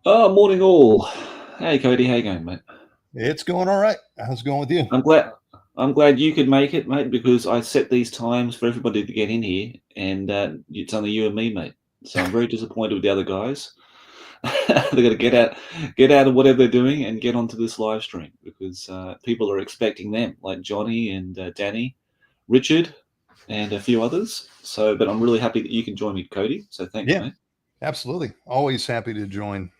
Oh, morning all. Hey Cody, how you going, mate? It's going all right. How's it going with you? I'm glad I'm glad you could make it, mate, because I set these times for everybody to get in here, and it's only you and me, mate. So I'm very disappointed with the other guys. They're going to get out of whatever they're doing and get onto this live stream because people are expecting them, like Jonny and Danny, Richard, and a few others. So, but I'm really happy that you can join me, Cody. So thanks, Yeah, mate. absolutely. Always happy to join.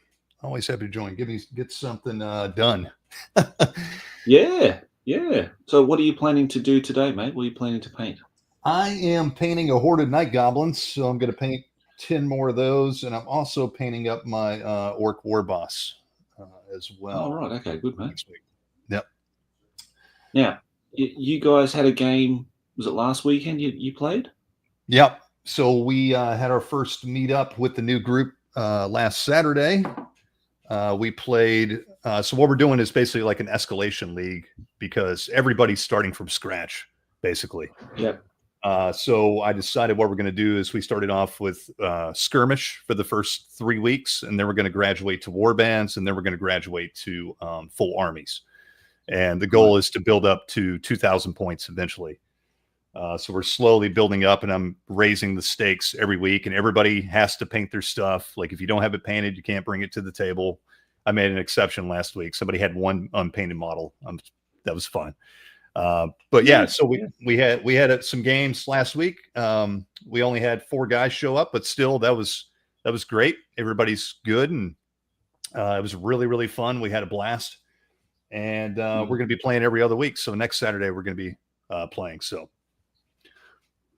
Always happy to join. Get something done. Yeah, yeah. So, what are you planning to do today, mate? What are you planning to paint? I am painting a horde of night goblins, so I'm going to paint 10 more of those, and I'm also painting up my orc war boss uh, as Oh, well right. Okay, good, mate. next week. Yep. Now, you guys had a game. Was it last weekend you played? Yep. So we had our first meetup with the new group last Saturday. We played. So what we're doing is basically like an escalation league because everybody's starting from scratch, basically. Yep. So I decided what we're going to do is we started off with skirmish for the first 3 weeks, and then we're going to graduate to war bands, and then we're going to graduate to full armies. And the goal is to build up to 2,000 points eventually. So we're slowly building up, and I'm raising the stakes every week, and everybody has to paint their stuff. Like if you don't have it painted, you can't bring it to the table. I made an exception last week. Somebody had one unpainted model. That was fun. But yeah, so we had some games last week. We only had 4 guys show up, but still that was great. Everybody's good, and it was really fun. We had a blast, and we're going to be playing every other week. So next Saturday we're going to be playing. So.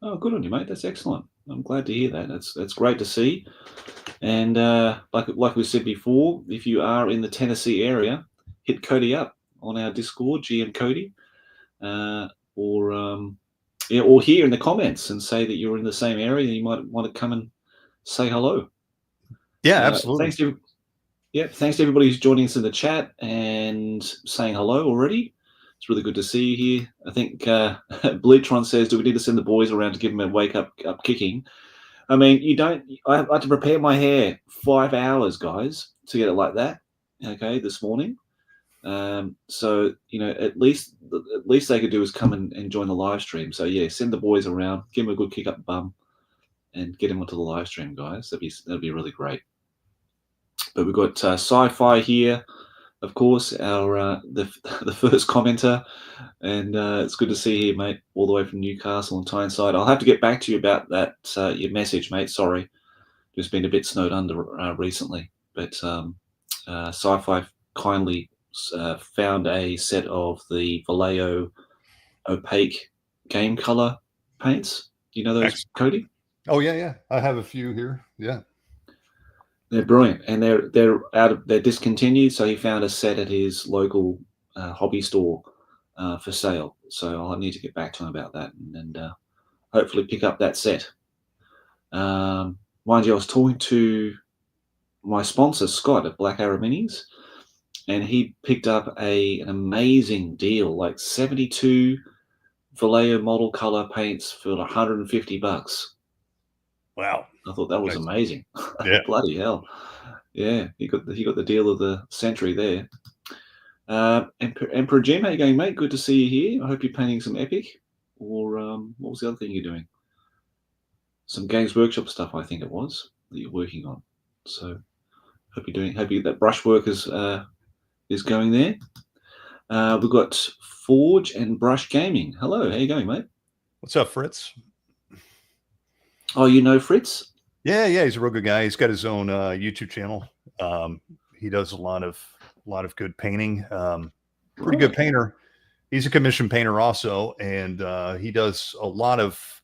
Oh, good on you, mate. That's excellent. I'm glad to hear that. That's great to see. And like we said before, if you are in the Tennessee area, hit Cody up on our Discord, GM Cody, or or here in the comments and say that you're in the same area and you might want to come and say hello. Yeah, absolutely. Thanks to everybody who's joining us in the chat and saying hello already. It's really good to see you here. I think Bleatron says, do we need to send the boys around to give them a wake up kicking? I mean, you don't. I had to prepare my hair 5 hours, guys, to get it like that. Okay, this morning. So at least they could do is come and join the live stream. So yeah, send the boys around, give them a good kick up the bum, and get them onto the live stream, guys. That'd be really great. But we've got sci-fi here, of course, our the first commenter, and it's good to see you, mate, all the way from Newcastle and Tyneside. I'll have to get back to you about that your message, mate. Sorry, just been a bit snowed under recently, but sci-fi kindly found a set of the Vallejo opaque game color paints. Do you know those, Cody? Oh yeah. I have a few here. Yeah. They're brilliant, and they're discontinued. So he found a set at his local hobby store for sale. So I'll need to get back to him about that and hopefully pick up that set. Mind you, I was talking to my sponsor Scott at Black Arrow Minis, and he picked up an amazing deal, like 72 Vallejo model color paints for $150. Wow. I thought that was amazing. Yeah. Bloody hell. Yeah, he got the deal of the century there. Emperor Jim, how you going, mate? Good to see you here. I hope you're painting some epic. Or what was the other thing you're doing? Some Games Workshop stuff, I think it was, that you're working on. So hope that brushwork is going there. We've got Forge and Brush Gaming. Hello, how you going, mate? What's up, Fritz? Oh, you know Fritz? Yeah, he's a real good guy. He's got his own YouTube channel. He does a lot of good painting. Pretty good painter. He's a commissioned painter also, and he does a lot of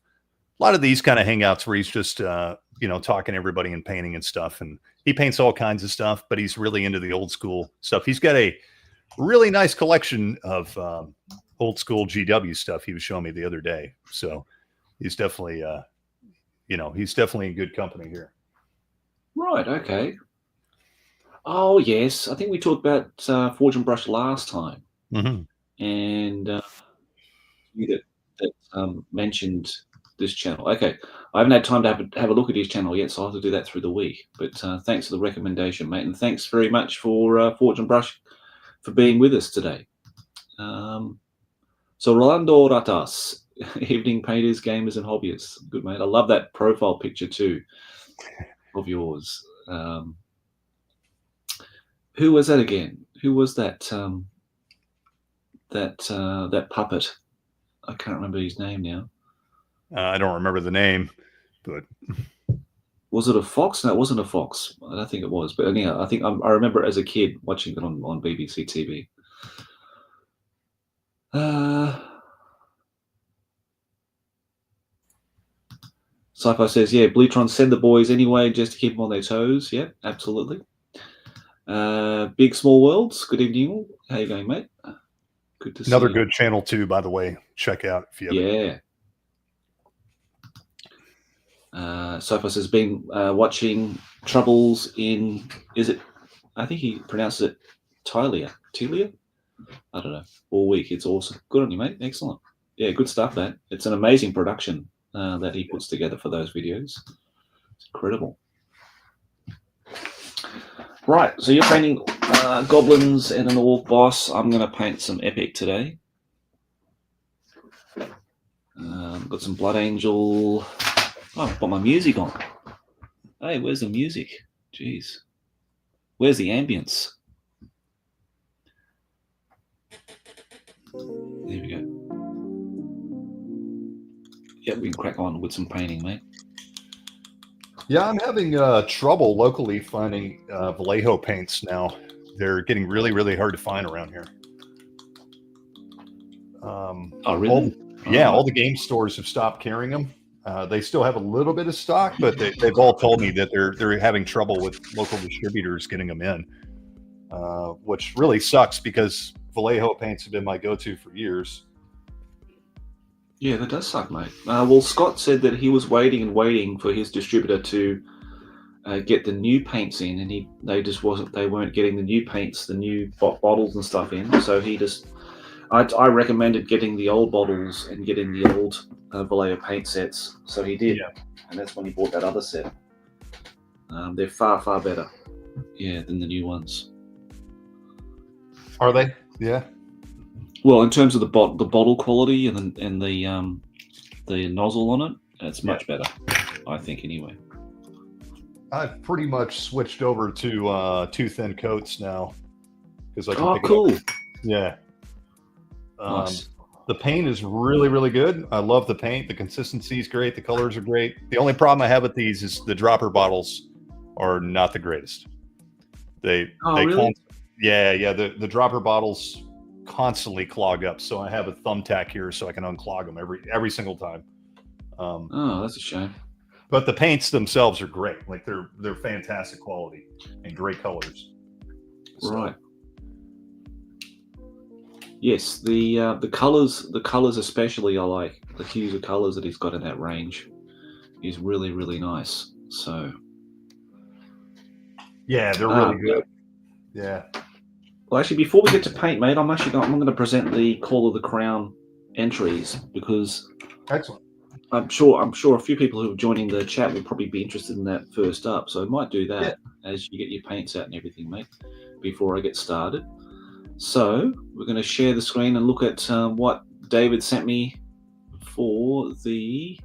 these kind of hangouts where he's just talking to everybody and painting and stuff. And he paints all kinds of stuff, but he's really into the old school stuff. He's got a really nice collection of old school GW stuff he was showing me the other day. So he's definitely he's definitely in good company here. Right. Okay. Oh yes, I think we talked about Forge and Brush last time, and you that mentioned this channel. Okay, I haven't had time to have a look at his channel yet, so I'll have to do that through the week. But thanks for the recommendation, mate, and thanks very much for Fortune Brush for being with us today. So Rolando Ratas, evening painters, gamers, and hobbyists. Good, mate. I love that profile picture too of yours. Who was that again? Who was that? That puppet. I can't remember his name now. I don't remember the name, but was it a fox? No, it wasn't a fox. I don't think it was. But anyhow, I think I remember as a kid watching it on BBC TV. Sci-Fi says, yeah, Bleatron, send the boys anyway just to keep them on their toes. Yeah, absolutely. Big Small Worlds, good evening. How you going, mate? Good to see you. Another good channel too, by the way. Check out if you have Sci-Fi says, been watching Troubles in, is it, I think he pronounces it Tylia? I don't know. All week. It's awesome. Good on you, mate. Excellent. Yeah, good stuff, man. It's an amazing production that he puts together for those videos. It's incredible. Right, so you're painting goblins and an orc boss. I'm going to paint some epic today. Got some Blood Angel. Oh, I've got my music on. Hey, where's the music? Jeez. Where's the ambience? There we go. Yeah, we can crack on with some painting, mate. Yeah, I'm having trouble locally finding Vallejo paints now. They're getting really, really hard to find around here. Oh, really? All the game stores have stopped carrying them. They still have a little bit of stock, but they've all told me that they're having trouble with local distributors getting them in, which really sucks because Vallejo paints have been my go-to for years. Yeah, that does suck, mate. Well, Scott said that he was waiting for his distributor to get the new paints in, and they weren't getting the new paints, the new bottles and stuff in. So I recommended getting the old bottles and getting the old Vallejo paint sets. So he did, and that's when he bought that other set. They're far, far better, than the new ones. Are they? Yeah. Well, in terms of the bottle quality and the nozzle on it, it's much better, I think. Anyway, I've pretty much switched over to two thin coats now because I can pick cool. it up. Yeah. Nice. The paint is really, really good. I love the paint. The consistency is great. The colors are great. The only problem I have with these is the dropper bottles are not the greatest. They really? The dropper bottles constantly clog up, so I have a thumbtack here so I can unclog them every single time. That's a shame. But the paints themselves are great. Like they're fantastic quality and great colors. Right. Yes, the colors especially I like. The hues of colors that he's got in that range is really, really nice. So yeah, they're really good. Yeah. Well, actually, before we get to paint, mate, I'm going to present the Call of the Crown entries because excellent. I'm sure a few people who are joining the chat will probably be interested in that first up. So I might do that as you get your paints out and everything, mate, before I get started. So we're going to share the screen and look at what David sent me for the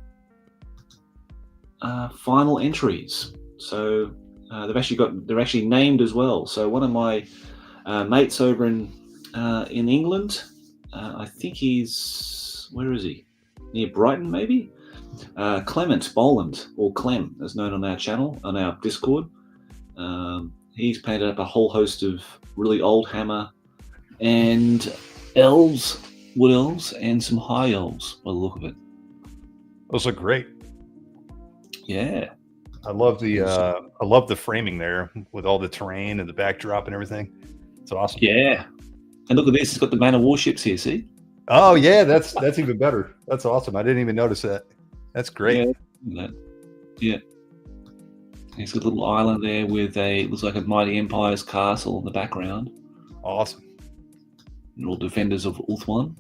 final entries. So they're actually named as well. So one of my mates over in England, I think where is he? Near Brighton, maybe? Clement Boland, or Clem, as known on our channel, on our Discord. He's painted up a whole host of really old hammer and elves, wood elves, and some high elves by the look of it. Those are great. Yeah. I love the framing there with all the terrain and the backdrop and everything. It's awesome. Yeah. And look at this, it's got the Man of Warships here, see? Oh yeah, that's even better. That's awesome. I didn't even notice that. That's great. Yeah. He's got a little island there with looks like a Mighty Empire's castle in the background. Awesome. And all defenders of Ulthuan.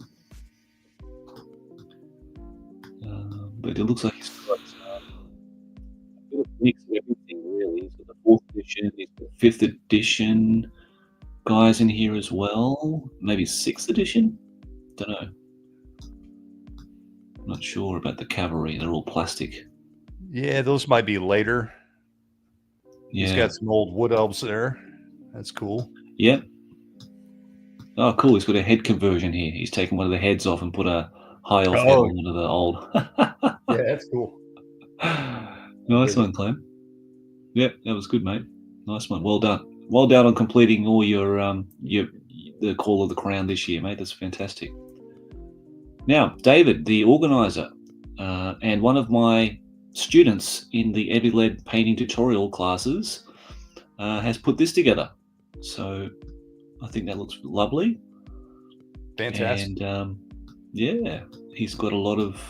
but it looks like he's got a bit of a mix of everything, really. He's got the 4th edition, he's got 5th edition guys in here as well. Maybe 6th edition? Don't know. Not sure about the cavalry. They're all plastic. Yeah, those might be later. Yeah. He's got some old wood elves there. That's cool. Yep. Oh, cool. He's got a head conversion here. He's taken one of the heads off and put a high elf head on one of the old. Yeah, that's cool. Nice one, Clem. Yep, that was good, mate. Nice one. Well done. Well done on completing all your the Call of the Crown this year, mate. That's fantastic. Now, David, the organizer, and one of my students in the eavylead painting tutorial classes, has put this together. So I think that looks lovely. Fantastic. And yeah, he's got a lot of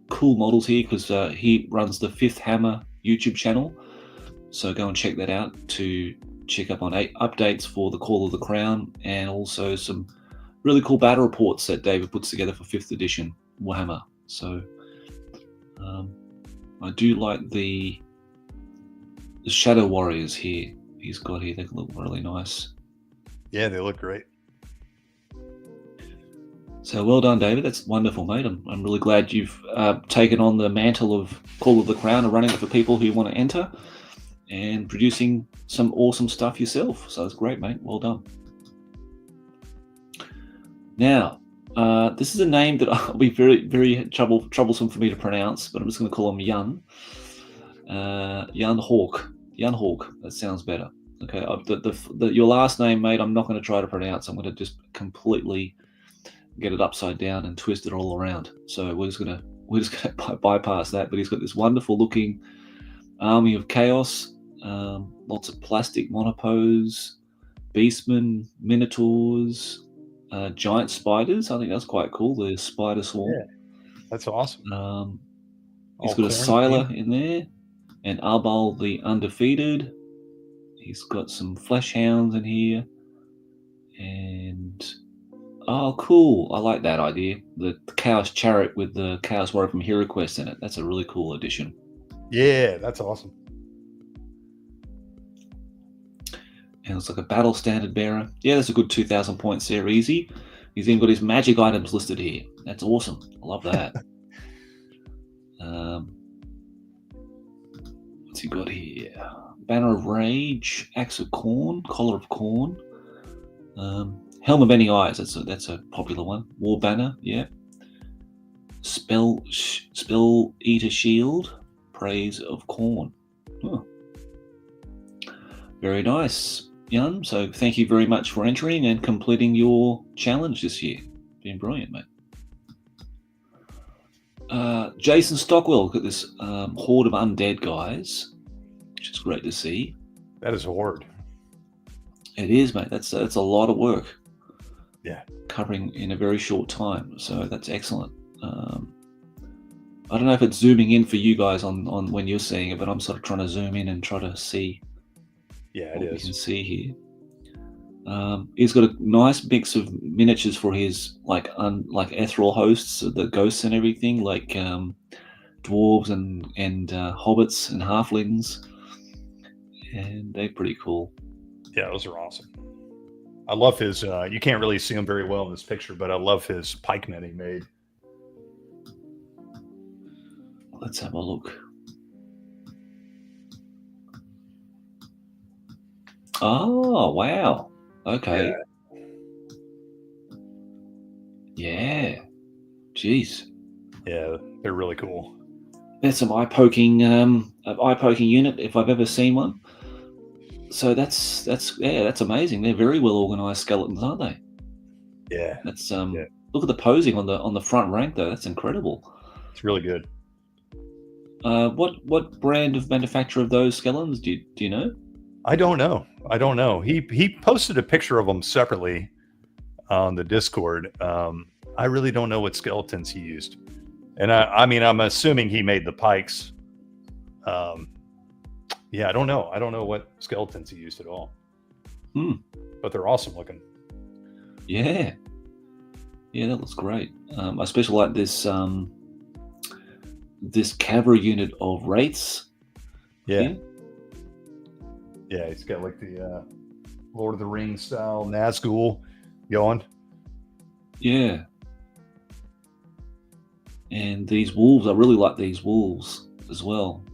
cool models here because he runs the 5th Hammer YouTube channel. So go and check that out to check up on updates for the Call of the Crown, and also some really cool battle reports that David puts together for 5th edition Warhammer. So I do like the Shadow Warriors here he's got here. They look really nice. Yeah, they look great. So well done, David. That's wonderful, mate. I'm really glad you've taken on the mantle of Call of the Crown and running it for people who want to enter and producing some awesome stuff yourself. So it's great, mate. Well done. Now, this is a name that will be very, very troublesome for me to pronounce, but I'm just going to call him Yun. Yun Hawk. Yun Hawk. That sounds better. Okay. Your last name, mate, I'm not going to try to pronounce. I'm going to just completely get it upside down and twist it all around. So we're just going to bypass that. But he's got this wonderful looking army of chaos. Lots of plastic monopose, beastmen, minotaurs. Giant spiders. I think that's quite cool. The spider swarm. Yeah, that's awesome. He's got a Siler in there, and Arbal the Undefeated. He's got some flesh hounds in here, and oh, cool! I like that idea. The Chaos Chariot with the Chaos Warrior from HeroQuest in it. That's a really cool addition. Yeah, that's awesome. And it's like a battle standard bearer. Yeah, that's a good 2,000 points there, easy. He's even got his magic items listed here. That's awesome. I love that. What's he got here? Banner of Rage, Axe of Corn, Collar of Corn, Helm of Any Eyes. That's a popular one. War Banner, yeah. Spell Eater Shield, Praise of Corn. Huh. Very nice. Yun, so thank you very much for entering and completing your challenge this year. Been brilliant, mate. Jason Stockwell got this horde of undead guys, which is great to see. That is a horde. It is, mate. That's a lot of work. Yeah. Covering in a very short time, so that's excellent. I don't know if it's zooming in for you guys on when you're seeing it, but I'm sort of trying to zoom in and try to see. Yeah, it what is. We can see here. He's got a nice mix of miniatures for his like ethereal hosts, the ghosts and everything, like dwarves and hobbits and halflings, and they're pretty cool. Yeah, those are awesome. I love his. You can't really see him very well in this picture, but I love his pikemen he made. Let's have a look. Oh, wow. Okay. Yeah. Jeez. Yeah, they're really cool. That's some eye-poking unit if I've ever seen one. So that's amazing. They're very well organized skeletons, aren't they? Yeah. That's look at the posing on the front rank though. That's incredible. It's really good. What brand of manufacturer of those skeletons do you know? I don't know. He posted a picture of them separately on the Discord. I really don't know what skeletons he used, and I mean I'm assuming he made the pikes. Yeah, I don't know. I don't know what skeletons he used at all. But they're awesome looking. Yeah, that looks great. I especially like this this cavalry unit of wraiths. Yeah. Here. Yeah, he's got like the Lord of the Rings style Nazgul going. Yeah. And these wolves, I really like these wolves as well.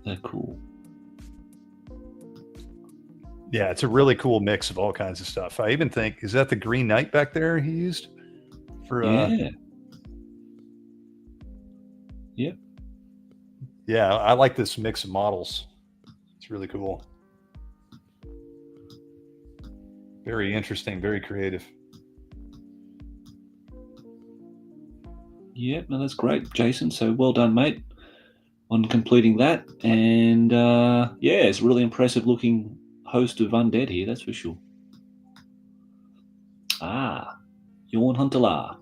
They're cool. Yeah, it's a really cool mix of all kinds of stuff. I even think, is that the Green Knight back there he used for? Yeah. Yep. Yeah, I like this mix of models. It's really cool. Very interesting, very creative. Yep, no, that's great, Jason. So well done, mate, on completing that. And yeah, it's a really impressive looking host of undead here, that's for sure. Ah, Yorn Huntala.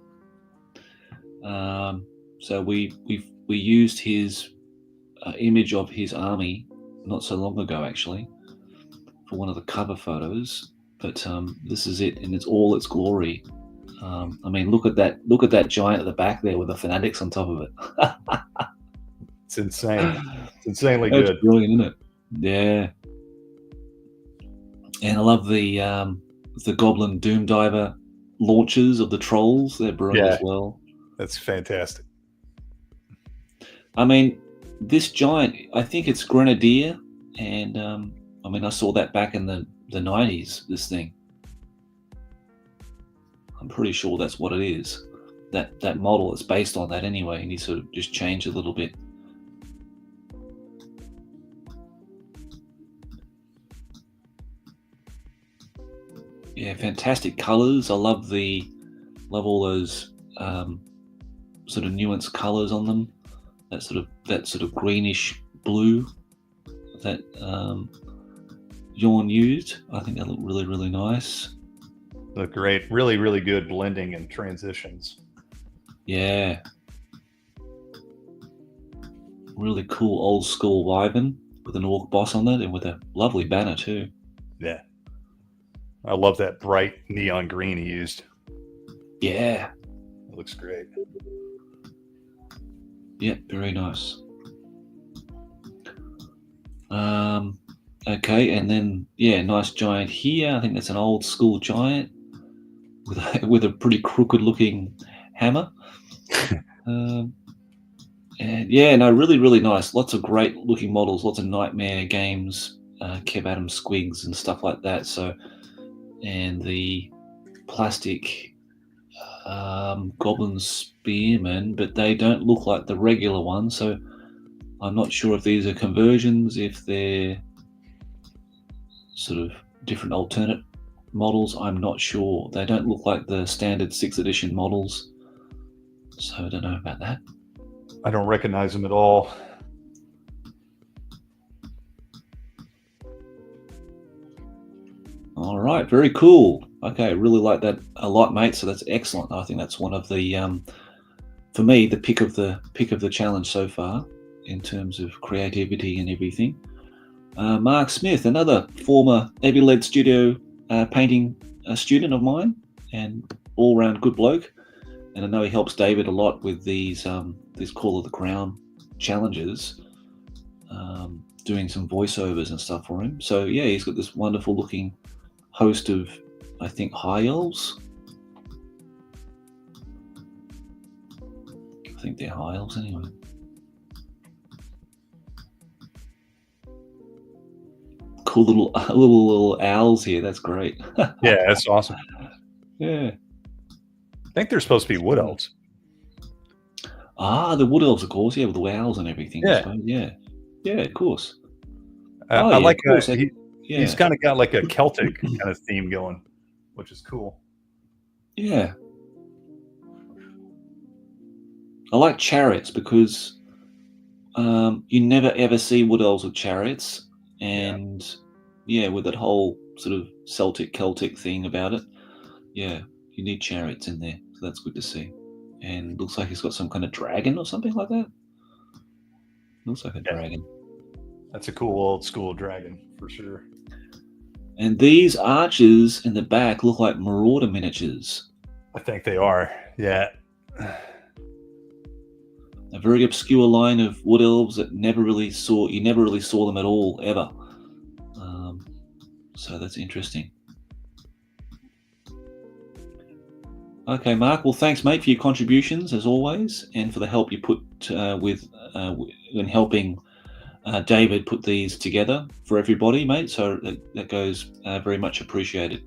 So we used his image of his army not so long ago, actually, for one of the cover photos. But this is it in all its glory. I mean, look at that giant at the back there with the fanatics on top of it. It's insane. It's insanely That's good. brilliant, isn't it? Yeah. And I love the Goblin Doom Diver launches of the trolls. They're brilliant as well. That's fantastic. I mean, this giant, I think it's Grenadier, and I mean, I saw that back in the 90s, this thing. I'm pretty sure that's what it is. That model is based on that anyway, and he sort of just changed a little bit. Yeah, fantastic colors. I love all those sort of nuanced colors on them. That sort of greenish blue that Yorn used. I think that looked really, really nice. Look great. Really, really good blending and transitions. Yeah. Really cool old school wyvern with an orc boss on it and with a lovely banner too. Yeah. I love that bright neon green he used. Yeah. It looks great. Yeah, very nice. Okay, and then yeah, nice giant here. I think that's an old school giant with a pretty crooked looking hammer. And yeah, no, really, really nice. Lots of great looking models. Lots of Nightmare Games, Kev Adams squigs and stuff like that. So, and the plastic Goblin Spearmen, but they don't look like the regular ones. So I'm not sure if these are conversions, if they're sort of different alternate models. I'm not sure. They don't look like the standard 6th edition models. So I don't know about that. I don't recognize them at all. All right, very cool. Okay, really like that a lot, mate. So that's excellent. I think that's one of the, for me, the pick of the challenge so far in terms of creativity and everything. Mark Smith, another former eavylead studio painting student of mine, and all-round good bloke. And I know he helps David a lot with these Call of the Crown challenges, doing some voiceovers and stuff for him. So yeah, he's got this wonderful looking host of, I think, high elves. I think they're high elves anyway. Cool little owls here. That's great. Yeah, that's awesome. Yeah. I think they're supposed to be wood elves. Ah, the wood elves, of course. Yeah, with the owls and everything. Yeah. I suppose. Yeah, of course. I like course. he's kind of got like a Celtic kind of theme going, which is cool. Yeah. I like chariots because you never ever see wood elves with chariots, and yeah, with that whole sort of Celtic thing about it. Yeah, you need chariots in there, so that's good to see. And looks like he's got some kind of dragon or something like that. Looks like a dragon. That's a cool old school dragon for sure. And these archers in the back look like Marauder miniatures. I think they are. Yeah. They're very obscure line of wood elves that you never really saw them at all ever. So that's interesting. Okay, Mark. Well, thanks, mate, for your contributions as always, and for the help you put in helping David put these together for everybody, mate. So that goes very much appreciated.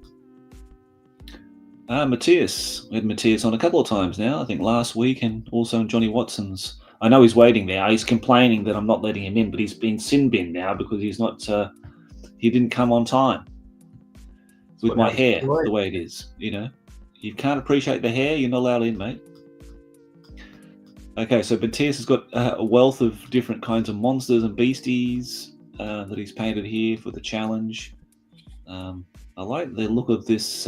Matthias. We had Matthias on a couple of times now, I think last week and also in Johnny Watson's. I know he's waiting there. He's complaining that I'm not letting him in, but he's been sin binned now because he's not. He didn't come on time with my hair the way it is. You know, you can't appreciate the hair, you're not allowed in, mate. Okay, so Matthias has got a wealth of different kinds of monsters and beasties that he's painted here for the challenge. I like the look of this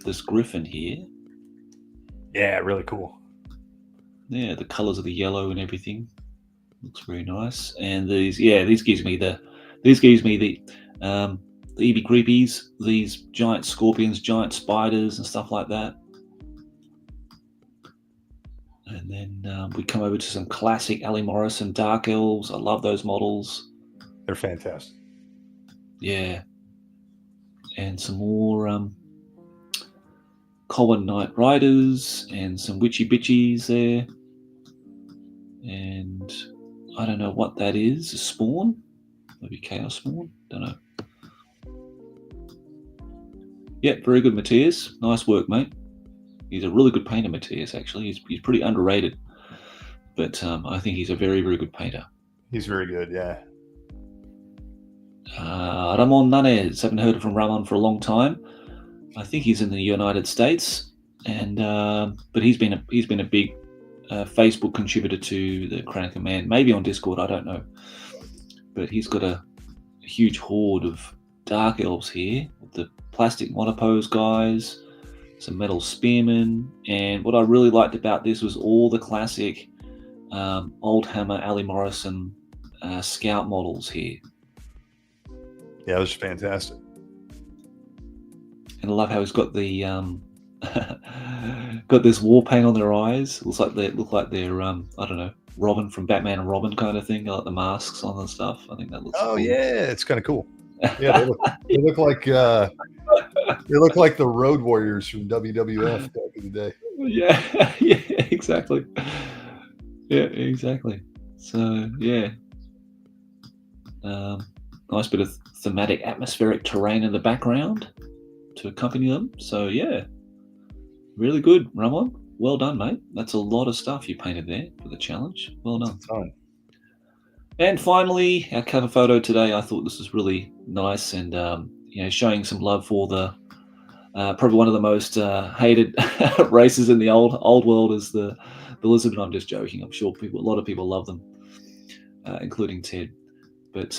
this griffin here. Yeah, really cool. Yeah, the colours of the yellow and everything looks very nice. And these gives me the Eavy creepies, these giant scorpions, giant spiders, and stuff like that. And then we come over to some classic Ali Morrison Dark Elves. I love those models. They're fantastic. Yeah. And some more Common Knight Riders and some Witchy Bitchies there. And I don't know what that is. A spawn? Maybe Chaos Spawn? Don't know. Yeah, very good, Matthias. Nice work, mate. He's a really good painter, Matthias, actually. He's pretty underrated. But I think he's a very, very good painter. He's very good, yeah. Ramon Nunes. Haven't heard from Ramon for a long time. I think he's in the United States. And but he's been a big Facebook contributor to the Crown of Command. Maybe on Discord, I don't know. But he's got a huge horde of Dark Elves here. With the plastic monopose guys. Some metal spearmen, and what I really liked about this was all the classic Old Hammer Ali Morrison scout models here. Yeah, it was fantastic. And I love how he's got the got this war paint on their eyes. It looks like they're I don't know, Robin from Batman and Robin kind of thing. I like the masks on and stuff. I think that looks cool. Yeah, it's kind of cool. Yeah, they look like they look like the Road Warriors from WWF back in the day. Yeah, exactly. Yeah, exactly. So yeah, nice bit of thematic atmospheric terrain in the background to accompany them. So yeah, really good, Ramon. Well done, mate. That's a lot of stuff you painted there for the challenge. Well done. That's a ton. And finally, our cover photo today. I thought this was really nice and showing some love for the probably one of the most hated races in the old world is the Lizardmen. I'm just joking. I'm sure a lot of people love them, including Ted. But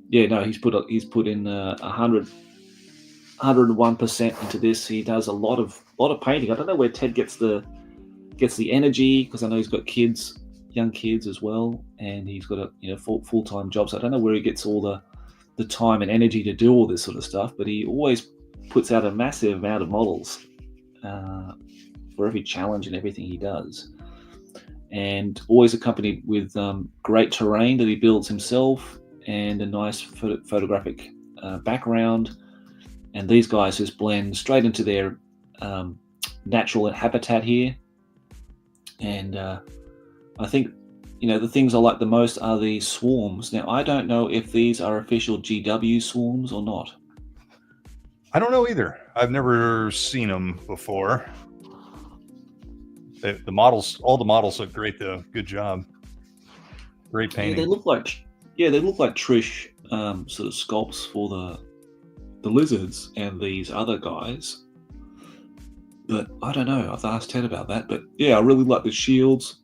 he's put in 101% into this. He does a lot of painting. I don't know where Ted gets the energy, because I know he's got young kids as well, and he's got a full-time job. So I don't know where he gets all the time and energy to do all this sort of stuff, but he always puts out a massive amount of models for every challenge and everything he does, and always accompanied with great terrain that he builds himself and a nice photographic background. And these guys just blend straight into their natural habitat here. And I think the things I like the most are the swarms. Now, I don't know if these are official GW swarms or not. I don't know either. I've never seen them before. The models, all the models look great though. Good job. Great painting. Yeah, they look like Trish sort of sculpts for the lizards and these other guys. But I don't know. I've asked Ted about that. But yeah, I really like the shields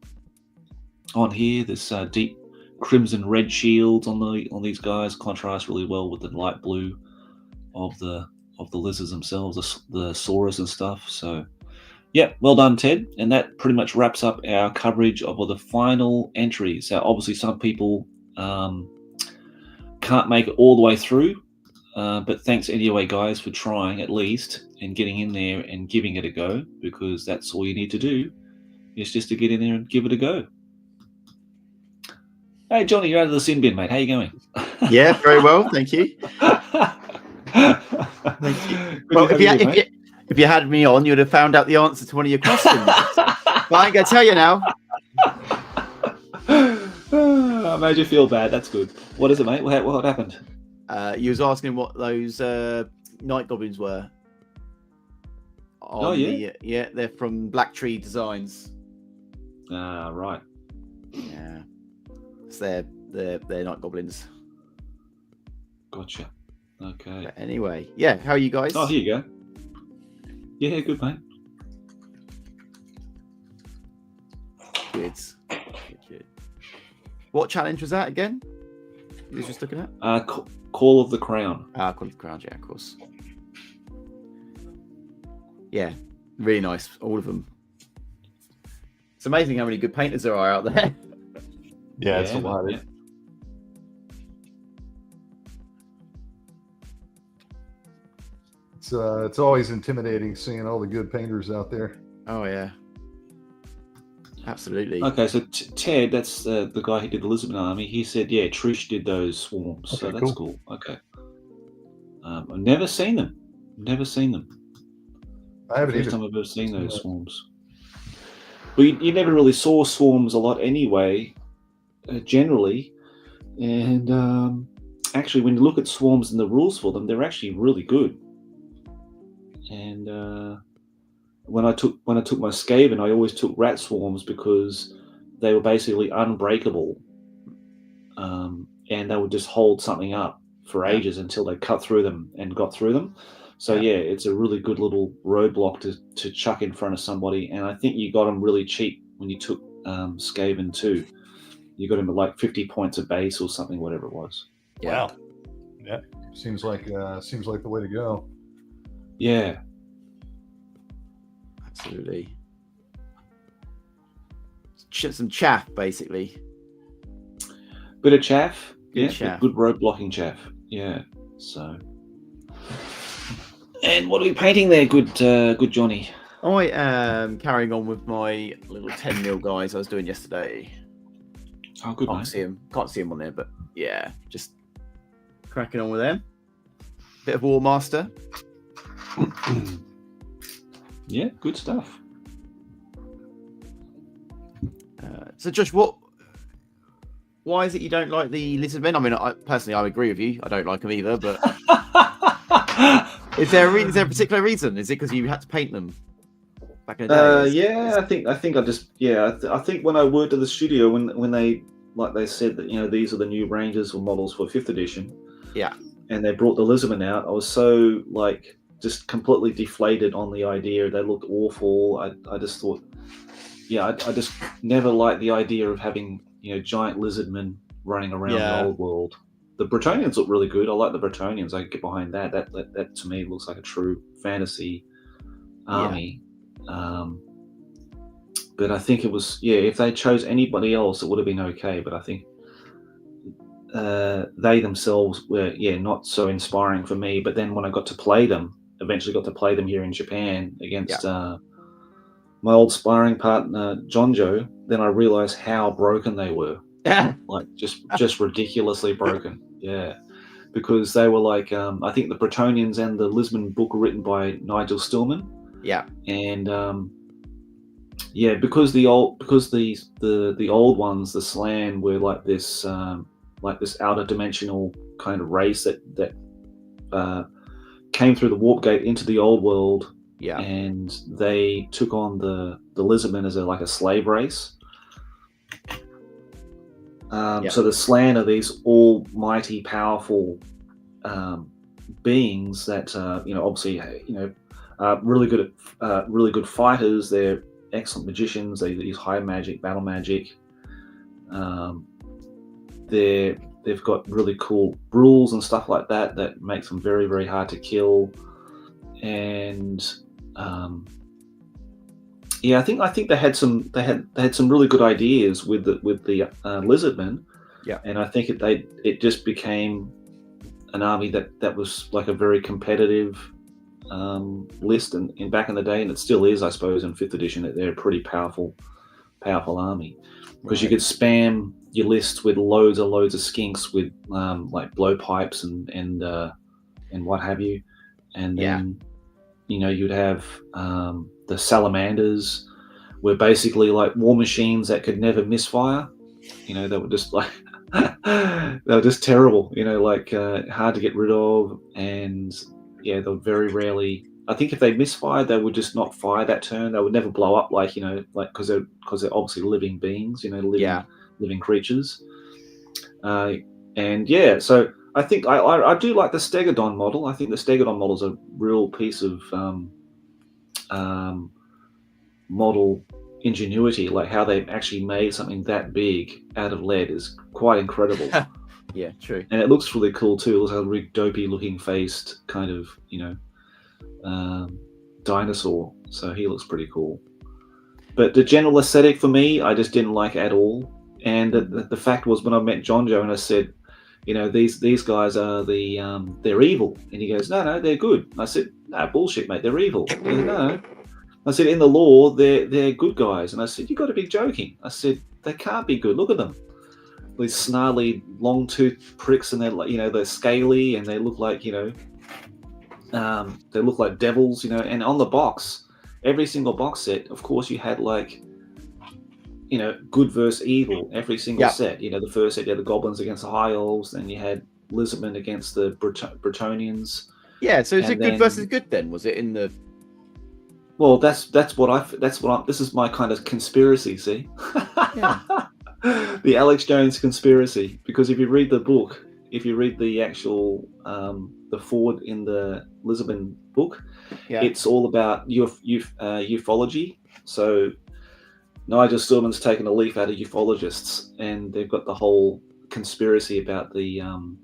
on here. This deep crimson red shields on these guys contrast really well with the light blue of the lizards themselves, the saurus and stuff. So yeah, well done, Ted. And that pretty much wraps up our coverage of the final entries. So obviously some people can't make it all the way through, but thanks anyway, guys, for trying at least and getting in there and giving it a go, because that's all you need to do is just to get in there and give it a go. Hey, Jonny, you're out of the sin bin, mate. How you going? Yeah, very well, thank you. Thank you. Well, if you had me on, you'd have found out the answer to one of your questions. But I ain't gonna tell you now. I made you feel bad. That's good. What is it, mate? What happened? You was asking what those night goblins were. Yeah, they're from Black Tree Designs. Ah, right. Yeah, it's they're night goblins. Gotcha. Okay. But anyway, yeah. How are you guys? Oh, here you go. Yeah, good, mate. Good. What challenge was that again? You was just looking at? Call of the Crown. Call of the Crown, yeah, of course. Yeah, really nice, all of them. It's amazing how many good painters there are out there. Yeah, it's a lot. Yeah. It's always intimidating seeing all the good painters out there. Oh yeah, absolutely. Okay, so Ted, that's the guy who did the Lizardmen army. He said, yeah, Trish did those swarms, Okay, so that's cool. Okay. I've never seen them. I haven't First time I've ever seen those swarms. Well, you never really saw swarms a lot anyway, generally. And actually, when you look at swarms and the rules for them, they're actually really good. And when I took my Skaven, I always took rat swarms because they were basically unbreakable, and they would just hold something up for ages until they cut through them and got through them. So yeah, it's a really good little roadblock to chuck in front of somebody. And I think you got them really cheap when you took Skaven too. You got him at like 50 points a base or something, whatever it was. Yeah. Wow. Yeah. Seems like the way to go. Yeah. Absolutely. Some chaff, basically. Bit of chaff. Chaff. Good road blocking chaff. Yeah. So. And what are we painting there, good Jonny? I am carrying on with my little 10mm guys I was doing yesterday. Oh, good. Can't see him on there, but yeah, just cracking on with them. Bit of War Master. Yeah, good stuff. So, Josh, why is it you don't like the Lizardmen? I mean, I agree with you. I don't like them either, but is there a particular reason? Is it because you had to paint them back in the day? Yeah, I think I just I think when I worked at the studio when they said that these are the new Rangers or models for 5th edition. Yeah. And they brought the Lizardmen out. I was so just completely deflated on the idea. They looked awful. I just thought, I just never liked the idea of having giant Lizardmen running around the old world. The Bretonnians look really good. I like the Bretonnians. I can get behind that. That to me looks like a true fantasy army. But I think it was if they chose anybody else, it would have been okay. But I think they themselves were not so inspiring for me. But then when I eventually got to play them here in Japan against my old sparring partner Jonjo, then I realized how broken they were. just ridiculously broken. Yeah, because they were I think the Bretonnians and the Lizardmen book were written by Nigel Stillman. Yeah, and because the old ones, the Slan, were this outer dimensional kind of race that came through the warp gate into the old world. Yeah, and they took on the Lizardmen as a slave race. So the Slan are these almighty, powerful beings that obviously really good at really good fighters. They're excellent magicians. They use high magic, battle magic. They've got really cool rules and stuff like that makes them very, very hard to kill. And I think they had some really good ideas with the Lizardmen. Yeah, and I think it just became an army that was a very competitive list and back in the day, and it still is, I suppose, in 5th edition. They're a pretty powerful powerful army, because you could spam your list with loads of skinks with like blowpipes and what have you, and then you'd have the salamanders, were basically like war machines that could never misfire. They were just like they were just terrible. Like hard to get rid of, and they were very rarely. I think if they misfired, they would just not fire that turn. They would never blow up, like because they're obviously living beings, living creatures. So I think I do like the Stegodon model. I think the Stegodon model is a real piece of model ingenuity. Like how they actually made something that big out of lead is quite incredible. Yeah, true. And it looks really cool too. It looks like a really dopey looking faced kind of dinosaur. So he looks pretty cool. But the general aesthetic for me, I just didn't like at all. And the fact was, when I met John Joe and I said, these guys are they're evil, and he goes, no, they're good. I said, no, bullshit, mate, they're evil. He goes, no. I said, in the lore, they're good guys. And I said, you got to be joking. I said, they can't be good. Look at them, these snarly, long-toothed pricks, and they're scaly, and they look like devils, And on the box, every single box set, of course, you had like, good versus evil. Every single set, the first set, you had the goblins against the high elves, then you had Lizardmen against the Bretonians. Yeah, so is it good versus good then? Was it in the? Well, that's what this is my kind of conspiracy. See, the Alex Jones conspiracy. Because if you read the book, if you read the actual the forward in the Lizardmen book, it's all about ufology. So Nigel Stillman's taken a leaf out of ufologists, and they've got the whole conspiracy about the in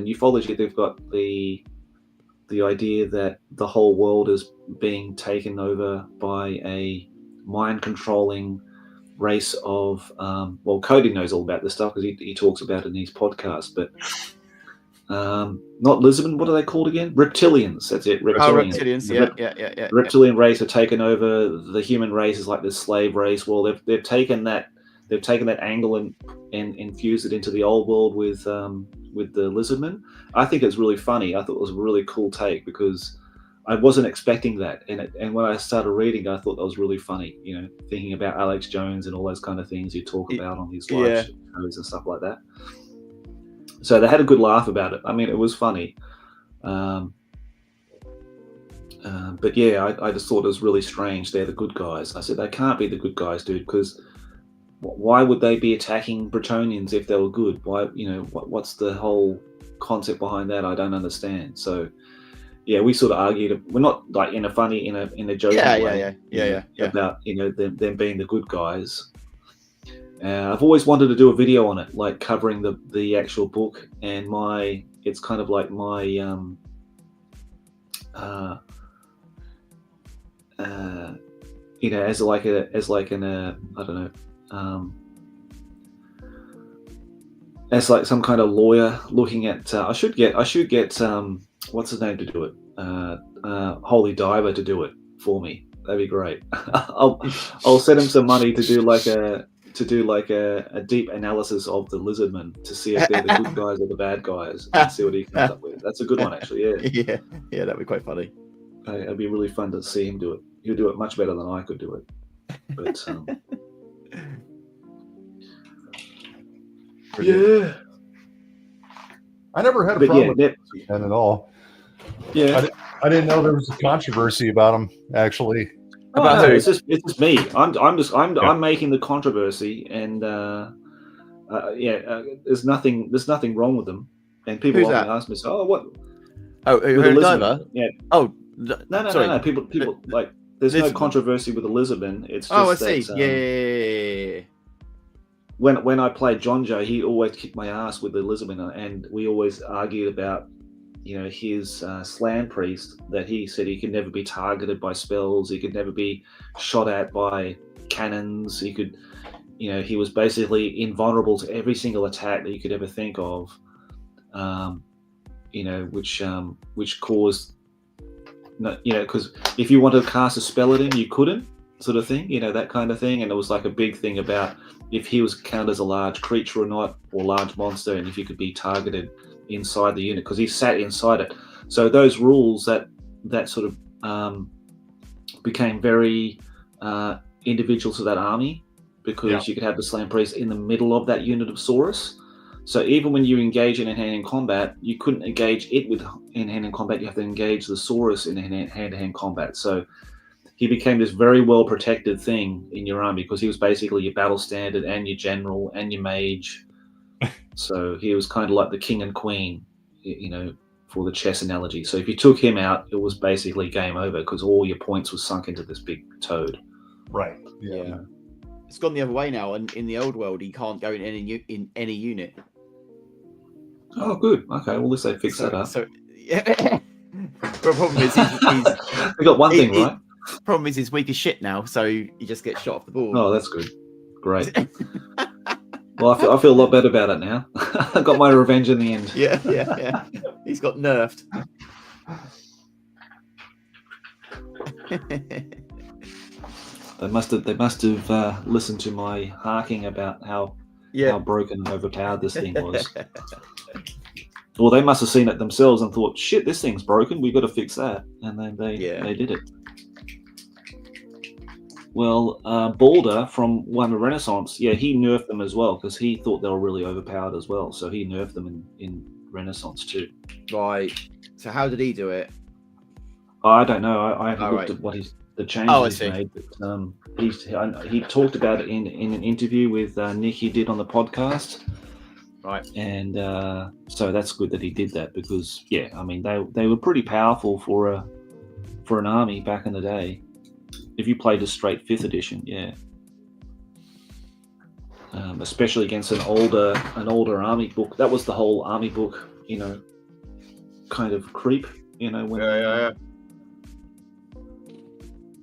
ufology they've got the idea that the whole world is being taken over by a mind controlling race of Cody knows all about this stuff because he talks about it in his podcast, but not Lizardmen, what are they called again? Reptilians. That's it. Reptilians. Reptilian race have taken over the human race. Is like this slave race. Well, they've taken that angle and infused it into the old world with the Lizardmen. I think it's really funny. I thought it was a really cool take because I wasn't expecting that, and when I started reading, I thought that was really funny. Thinking about Alex Jones and all those kind of things you talk about on these live shows and stuff like that. So they had a good laugh about it. I mean, it was funny. But I just thought it was really strange. They're the good guys. I said, they can't be the good guys, dude, because why would they be attacking Bretonians if they were good? Why, what's the whole concept behind that? I don't understand. So, we sort of argued. We're not like in a funny, in a joking way. About, them being the good guys. I've always wanted to do a video on it, like covering the actual book, and it's kind of like my as like some kind of lawyer looking at. I should get what's his name to do it? Holy Diver to do it for me. That'd be great. I'll send him some money to do like a deep analysis of the Lizardmen to see if they're the good guys or the bad guys, and see what he comes up with. That's a good one, actually. Yeah, that'd be quite funny. It'd be really fun to see him do it. He'll do it much better than I could do it. But yeah, I never had a problem with that at all. Yeah, I didn't know there was a controversy about him actually. It's just me. I'm making the controversy, and there's nothing wrong with them. And people often ask me, "Oh, what? Oh, Diver? Yeah. Oh, no. People like there's no controversy with the Lizardmen. It's just I see. Yeah. When I played John Joe, he always kicked my ass with the Lizardmen, and we always argued about his slam priest, that he said he could never be targeted by spells, he could never be shot at by cannons, he could, he was basically invulnerable to every single attack that you could ever think of, which caused, because if you wanted to cast a spell at him, you couldn't, sort of thing, that kind of thing. And it was like a big thing about if he was counted as a large creature or not, or large monster, and if he could be targeted inside the unit because he sat inside it. So those rules that sort of became very individual to that army, because you could have the Slain Priest in the middle of that unit of Saurus. So even when you engage in hand-to-hand combat, you couldn't engage it with hand-to-hand combat. You have to engage the Saurus in hand-to-hand combat. So he became this very well-protected thing in your army because he was basically your battle standard and your general and your mage. So he was kind of like the king and queen, for the chess analogy. So if you took him out, it was basically game over because all your points were sunk into this big toad. Right. Yeah. It's gone the other way now, and in the old world, he can't go in any unit. Oh, good. Okay, well, at least they fixed that up. So, yeah. But the problem is, we got one thing right. Problem is, he's weak as shit now, so he just gets shot off the board. Oh, that's good. Great. Well, I feel a lot better about it now. I got my revenge in the end. Yeah. He's got nerfed. They must have listened to my harking about how broken and overpowered this thing was. Well, they must have seen it themselves and thought, "Shit, this thing's broken. We've got to fix that." And then they did it. Well, Balder from One Renaissance, he nerfed them as well because he thought they were really overpowered as well. So he nerfed them in Renaissance too. Right. So how did he do it? I don't know. I haven't looked at what the changes he's made. But he talked about it in an interview with Nick he did on the podcast. Right. And so that's good that he did that because they were pretty powerful for an army back in the day. If you played a straight 5th edition, especially against an older army book. That was the whole army book, kind of creep, when a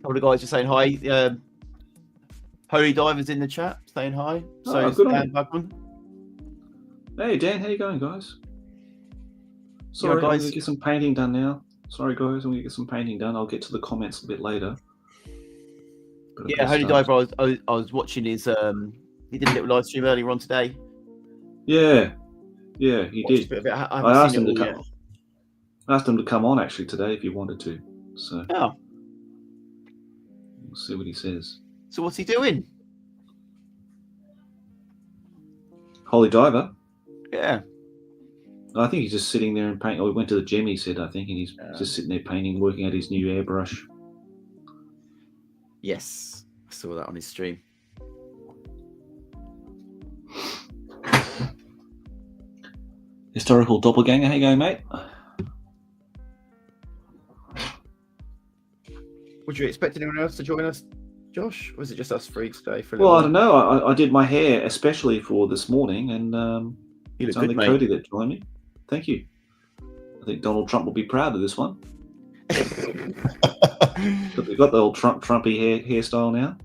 couple of guys are saying hi. Holy Diver's in the chat saying hi. So good Dan Buckman. Hey Dan, how you going, guys? Sorry, I'm gonna get some painting done now. Sorry guys, I'm gonna get some painting done. I'll get to the comments a bit later. Holy Diver, I was watching his he did a little live stream earlier on today. Yeah, he did. I asked him to come on actually today if he wanted to. So we'll see what he says. So what's he doing? Holy Diver? Yeah. I think he's just sitting there and painting. Oh, he went to the gym, he said, I think, and he's just sitting there painting, working at his new airbrush. Yes, I saw that on his stream. Historical doppelganger, how you going, mate? Would you expect anyone else to join us, Josh? Or was it just us three today? I don't know. I did my hair especially for this morning, and it's only Cody that joined me. Thank you. I think Donald Trump will be proud of this one. We've got the old Trumpy hairstyle now.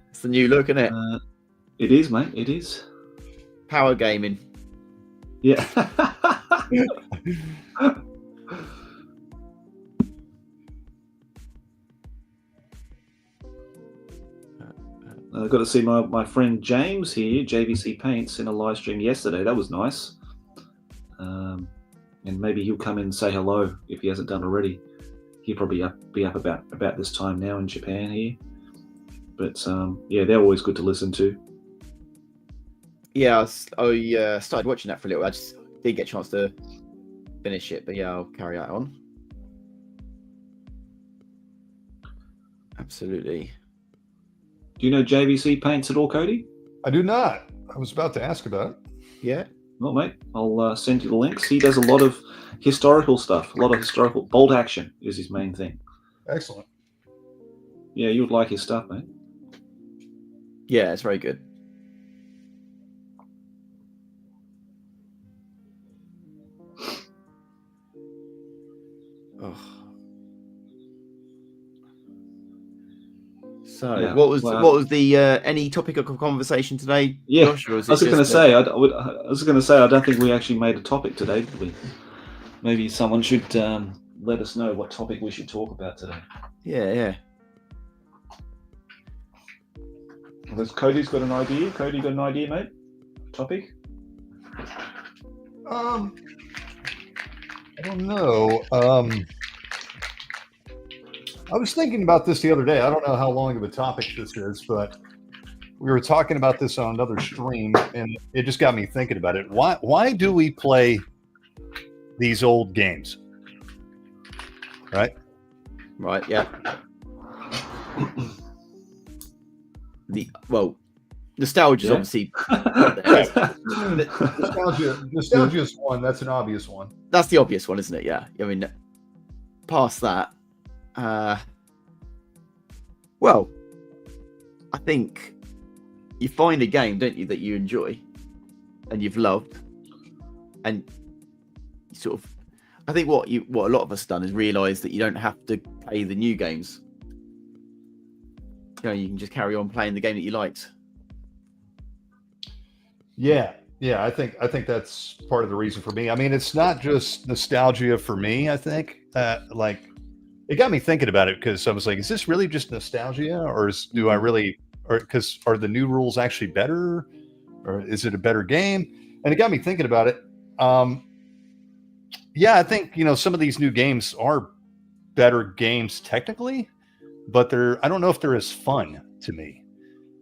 It's the new look, isn't it? It is, mate. It is. Power gaming. Yeah. I got to see my friend James here, JVC Paints, in a live stream yesterday. That was nice. And maybe he'll come in and say hello if he hasn't done already. He'll probably be up about this time now in Japan here. But they're always good to listen to. Yeah, I started watching that for a little. I just didn't get a chance to finish it, but I'll carry that on. Absolutely. Do you know JVC Paints at all, Cody? I do not. I was about to ask about it. Yeah. Well, mate, I'll send you the links. He does a lot of historical stuff. A lot of historical. Bolt action is his main thing. Excellent. Yeah, you would like his stuff, mate. Yeah, it's very good. Oh. So, what was the any topic of conversation today? Yeah, Josh, I was going to say, I don't think we actually made a topic today, did we? Maybe someone should let us know what topic we should talk about today. Yeah. Cody's got an idea. Cody, got an idea, mate? Topic? I don't know. I was thinking about this the other day. I don't know how long of a topic this is, but we were talking about this on another stream, and it just got me thinking about it. Why do we play these old games? Right? Right, yeah. Nostalgia is obviously Nostalgia is one. That's an obvious one. that's the obvious one, isn't it? Yeah. I mean, past that, well, I think you find a game, don't you, that you enjoy and you've loved, and you sort of, I think what a lot of us done is realise that you don't have to play the new games. You know, you can just carry on playing the game that you liked. Yeah, I think that's part of the reason for me. I mean, it's not just nostalgia for me. I think like it got me thinking about it, because I was like, is this really just nostalgia, or do I really, or because are the new rules actually better, or is it a better game? And it got me thinking about it. Yeah, I think, some of these new games are better games technically, but I don't know if they're as fun to me.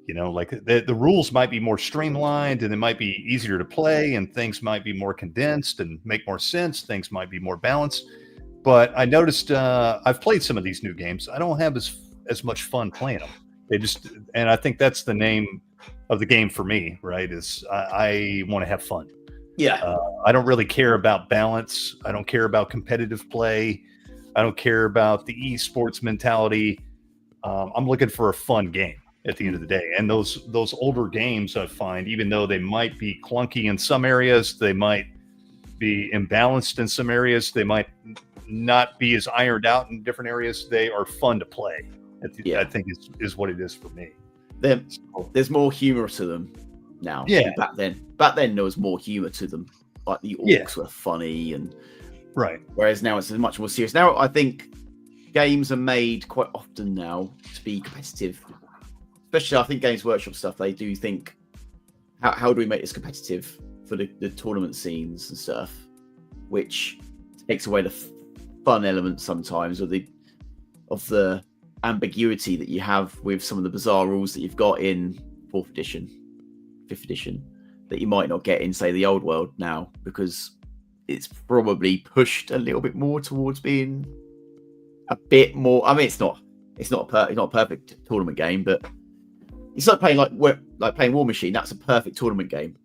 Like the rules might be more streamlined, and it might be easier to play, and things might be more condensed and make more sense. Things might be more balanced. But I noticed I've played some of these new games. I don't have as much fun playing them. And I think that's the name of the game for me, right? Is I want to have fun. Yeah. I don't really care about balance. I don't care about competitive play. I don't care about the esports mentality. I'm looking for a fun game at the end of the day. And those older games, I find, even though they might be clunky in some areas, they might be imbalanced in some areas, they might not be as ironed out in different areas, they are fun to play. I think is what it is for me. There's more humor to them now. Yeah. Back then there was more humor to them. Like the orcs were funny, and right. Whereas now it's much more serious. Now I think games are made quite often now to be competitive. Especially, I think Games Workshop stuff, they do think, how do we make this competitive for the tournament scenes and stuff, which takes away the fun element sometimes, or the ambiguity that you have with some of the bizarre rules that you've got in 4th edition, 5th edition, that you might not get in, say, the old world now, because it's probably pushed a little bit more towards being a bit more. I mean, it's not a perfect tournament game, but it's like playing playing War Machine. That's a perfect tournament game.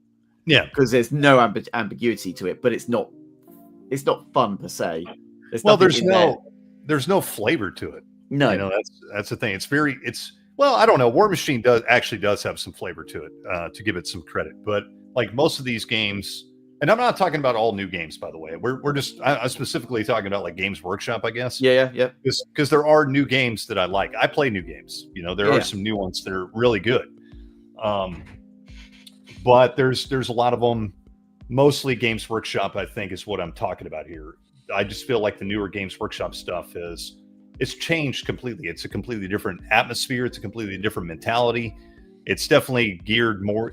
Yeah, because there's no ambiguity to it, but it's not fun per se. There's no flavor to it. No, that's the thing. Well, I don't know. War Machine does have some flavor to it, to give it some credit. But like most of these games, and I'm not talking about all new games, by the way. I'm specifically talking about like Games Workshop, I guess. Yeah. Because there are new games that I like. I play new games. There are some new ones that are really good. But there's a lot of them. Mostly Games Workshop, I think, is what I'm talking about here. I just feel like the newer Games Workshop stuff it's changed completely. It's a completely different atmosphere. It's a completely different mentality. It's definitely geared more.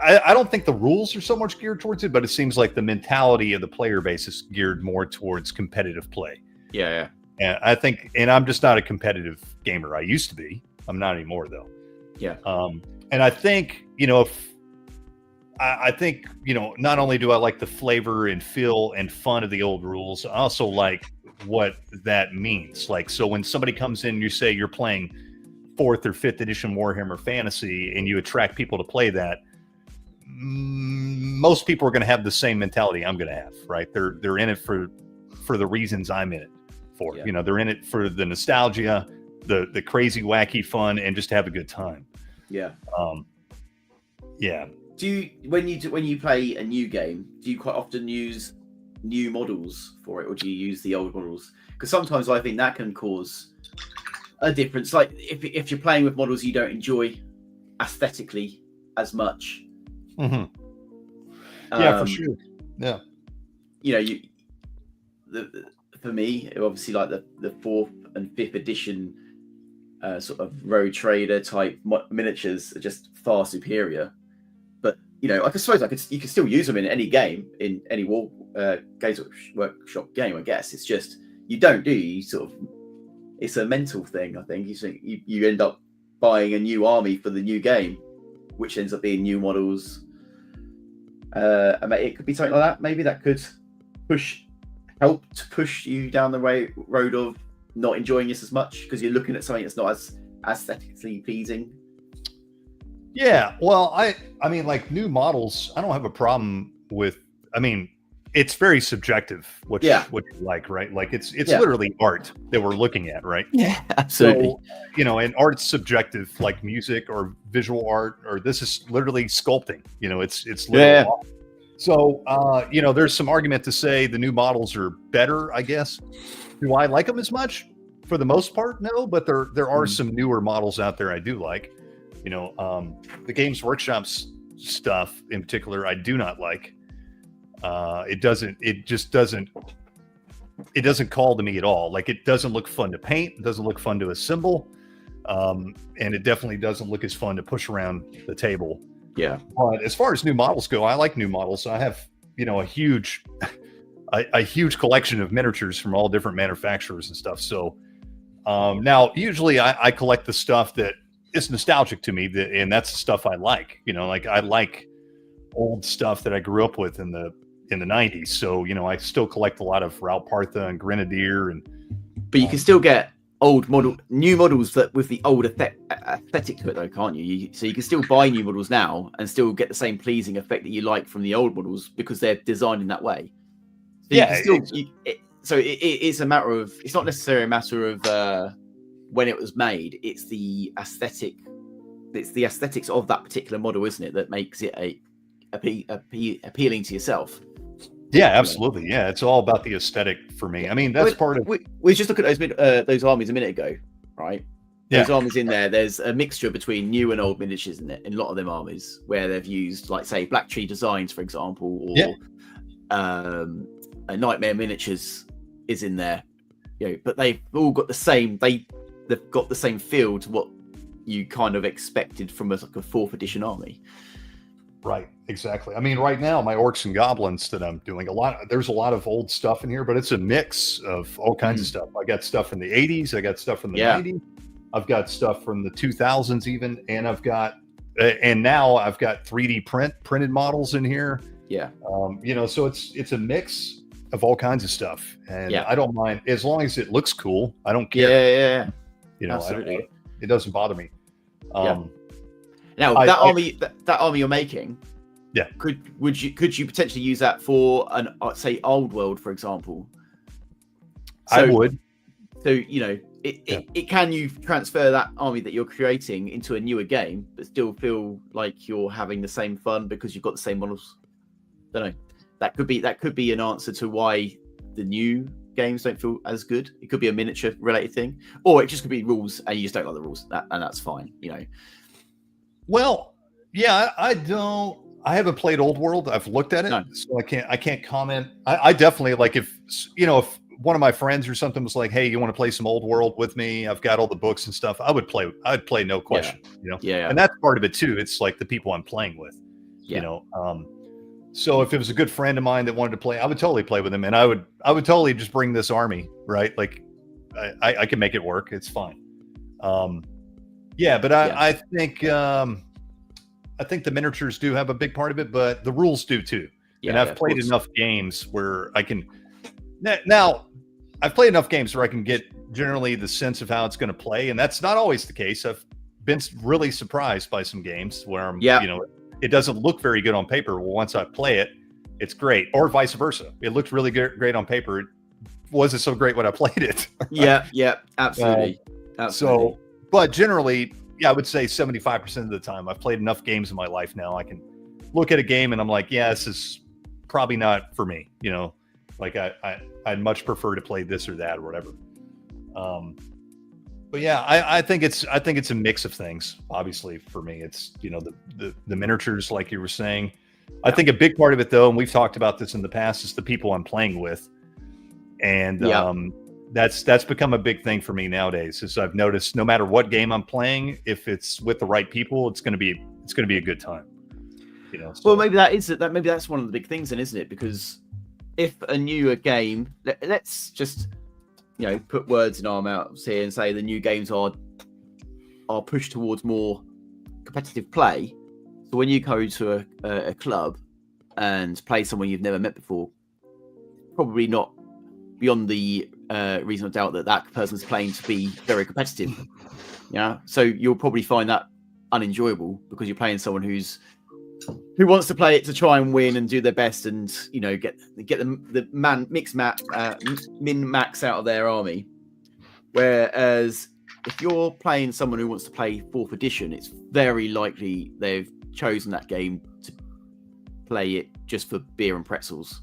I don't think the rules are so much geared towards it, but it seems like the mentality of the player base is geared more towards competitive play. Yeah. And I think, and I'm just not a competitive gamer. I used to be. I'm not anymore, though. Yeah. And I think, I think, not only do I like the flavor and feel and fun of the old rules, I also like what that means. Like, so when somebody comes in, you say you're playing 4th or 5th edition Warhammer Fantasy, and you attract people to play that, most people are going to have the same mentality I'm going to have, right? They're in it for the reasons I'm in it for. Yeah. They're in it for the nostalgia, the crazy, wacky fun, and just to have a good time. Yeah. Yeah. When you play a new game, do you quite often use new models for it, or do you use the old models? Because sometimes I think that can cause a difference. Like if you're playing with models you don't enjoy aesthetically as much. Mm-hmm. Yeah, for sure. Yeah. For me, obviously, like the 4th and 5th edition sort of road trader type miniatures are just far superior. But I suppose you could still use them in any game, in any Games Workshop game. I guess it's just you don't do you sort of. It's a mental thing. I think you end up buying a new army for the new game, which ends up being new models. It could be something like that. Maybe that could help to push you down the road of not enjoying this as much because you're looking at something that's not as aesthetically pleasing. Yeah, well, I mean, like new models, I don't have a problem with. I mean, it's very subjective what you like, right? Like it's literally art that we're looking at, right? Yeah, absolutely. So, and art's subjective, like music or visual art, or this is literally sculpting. It's literally art. So, there's some argument to say the new models are better, I guess. Do I like them as much? For the most part, no, but there are some newer models out there I do like. The Games Workshop's stuff in particular, I do not like. It doesn't call to me at all. Like it doesn't look fun to paint. It doesn't look fun to assemble. And it definitely doesn't look as fun to push around the table. Yeah. But as far as new models go, I like new models. I have, a huge collection of miniatures from all different manufacturers and stuff. So now usually I collect the stuff that is nostalgic to me, and that's the stuff I like. Like I like old stuff that I grew up with in the 90s. So, I still collect a lot of Raoul Partha and Grenadier but you can still get new models that with the old aesthetic to it though, can't you? So you can still buy new models now and still get the same pleasing effect that you like from the old models because they're designed in that way. So it's a matter of, it's not necessarily a matter of when it was made, it's the aesthetics of that particular model, isn't it, that makes it appealing to yourself. Yeah, absolutely. Yeah, it's all about the aesthetic for me. I mean, that's part of. We just look at those armies a minute ago, right? Yeah. Those armies in there. There's a mixture between new and old miniatures in a lot of them armies, where they've used, like, say, Black Tree Designs, for example, or a Nightmare Miniatures is in there. But they've all got the same. They've got the same feel to what you kind of expected from a 4th edition army. Right, exactly. I mean, right now, my Orcs and Goblins that I'm doing, there's a lot of old stuff in here, but it's a mix of all kinds of stuff. I got stuff from the 80s, I got stuff from the 90s, I've got stuff from the 2000s even, and now I've got 3D printed models in here. Yeah. So it's a mix of all kinds of stuff, and I don't mind as long as it looks cool. I don't care. Yeah. Absolutely. It doesn't bother me. Now that army you're making, could you potentially use that for an say old world, for example? I would. So can you transfer that army that you're creating into a newer game, but still feel like you're having the same fun because you've got the same models? Don't know. That could be an answer to why the new games don't feel as good. It could be a miniature related thing, or it just could be rules and you just don't like the rules, and that's fine. Well, yeah, I haven't played Old World. I've looked at it, so I can't comment. I definitely, like, if one of my friends or something was like, "Hey, you want to play some Old World with me? I've got all the books and stuff." I'd play no question. And that's part of it too. It's like the people I'm playing with. So if it was a good friend of mine that wanted to play, I would totally play with him, and I would totally just bring this army, right? Like, I can make it work. It's fine. I think the miniatures do have a big part of it, but the rules do too. And I've played enough games where I can. Now, I've played enough games where I can get generally the sense of how it's going to play, and that's not always the case. I've been really surprised by some games where it doesn't look very good on paper. Well, once I play it, it's great, or vice versa. It looked really great on paper. It wasn't so great when I played it. Absolutely. So. But generally, I would say 75% of the time, I've played enough games in my life now. I can look at a game and I'm like, yeah, this is probably not for me. Like I'd much prefer to play this or that or whatever. But yeah, I think it's a mix of things. Obviously, for me, it's the miniatures, like you were saying. I think a big part of it, though, and we've talked about this in the past, is the people I'm playing with, and That's become a big thing for me nowadays. Is I've noticed no matter what game I'm playing, if it's with the right people, it's going to be a good time. You know. So. Well, maybe that's one of the big things, then, isn't it? Because if a newer game, let's just put words in our mouths here and say the new games are pushed towards more competitive play. So when you go to a club and play someone you've never met before, probably not beyond the reasonable doubt that person's playing to be very competitive. Yeah, so you'll probably find that unenjoyable because you're playing someone who wants to play it to try and win and do their best and get the min max out of their army. Whereas if you're playing someone who wants to play 4th edition, it's very likely they've chosen that game to play it just for beer and pretzels.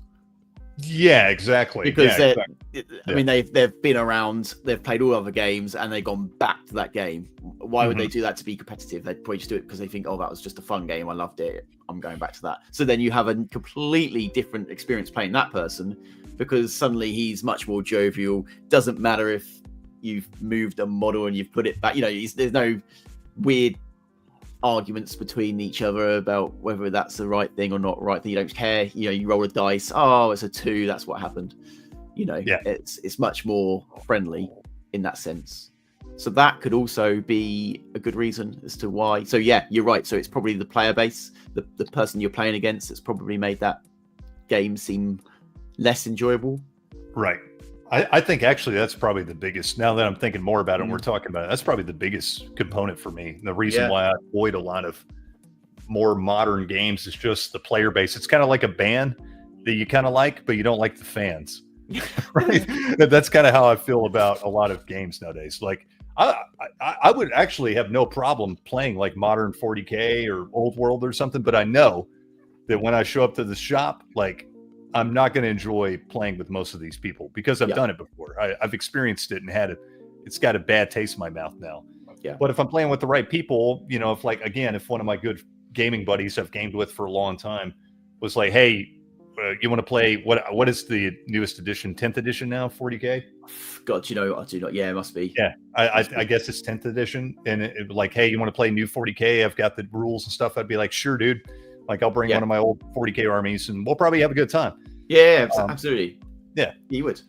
Yeah, exactly. Because I mean, they've been around, they've played all other games, and they've gone back to that game. Why would they do that to be competitive? They'd probably just do it because they think, oh, that was just a fun game. I loved it. I'm going back to that. So then you have a completely different experience playing that person because suddenly he's much more jovial. Doesn't matter if you've moved a model and you've put it back. There's no weird arguments between each other about whether that's the right thing or not right thing. You don't care. You roll a dice. Oh, it's a 2. That's what happened. It's much more friendly in that sense. So that could also be a good reason as to why. So yeah, you're right. So it's probably the player base, the person you're playing against, that's probably made that game seem less enjoyable. Right. I think actually that's probably the biggest, now that I'm thinking more about it and we're talking about it, that's probably the biggest component for me. The reason why I avoid a lot of more modern games is just the player base. It's kind of like a band that you kind of like, but you don't like the fans. Right? That's kind of how I feel about a lot of games nowadays. Like I would actually have no problem playing like modern 40K or old world or something, but I know that when I show up to the shop, like, I'm not going to enjoy playing with most of these people because I've done it before. I've experienced it and it's got a bad taste in my mouth now. Yeah. But if I'm playing with the right people, if one of my good gaming buddies I've gamed with for a long time was like, hey, you want to play, what is the newest edition? 10th edition now, 40K? God, I do not. Yeah, it must be. Yeah, I guess it's 10th edition. And it like, hey, you want to play new 40K? I've got the rules and stuff. I'd be like, sure, dude. Like, I'll bring one of my old 40K armies and we'll probably have a good time. Yeah, absolutely. Yeah, you would.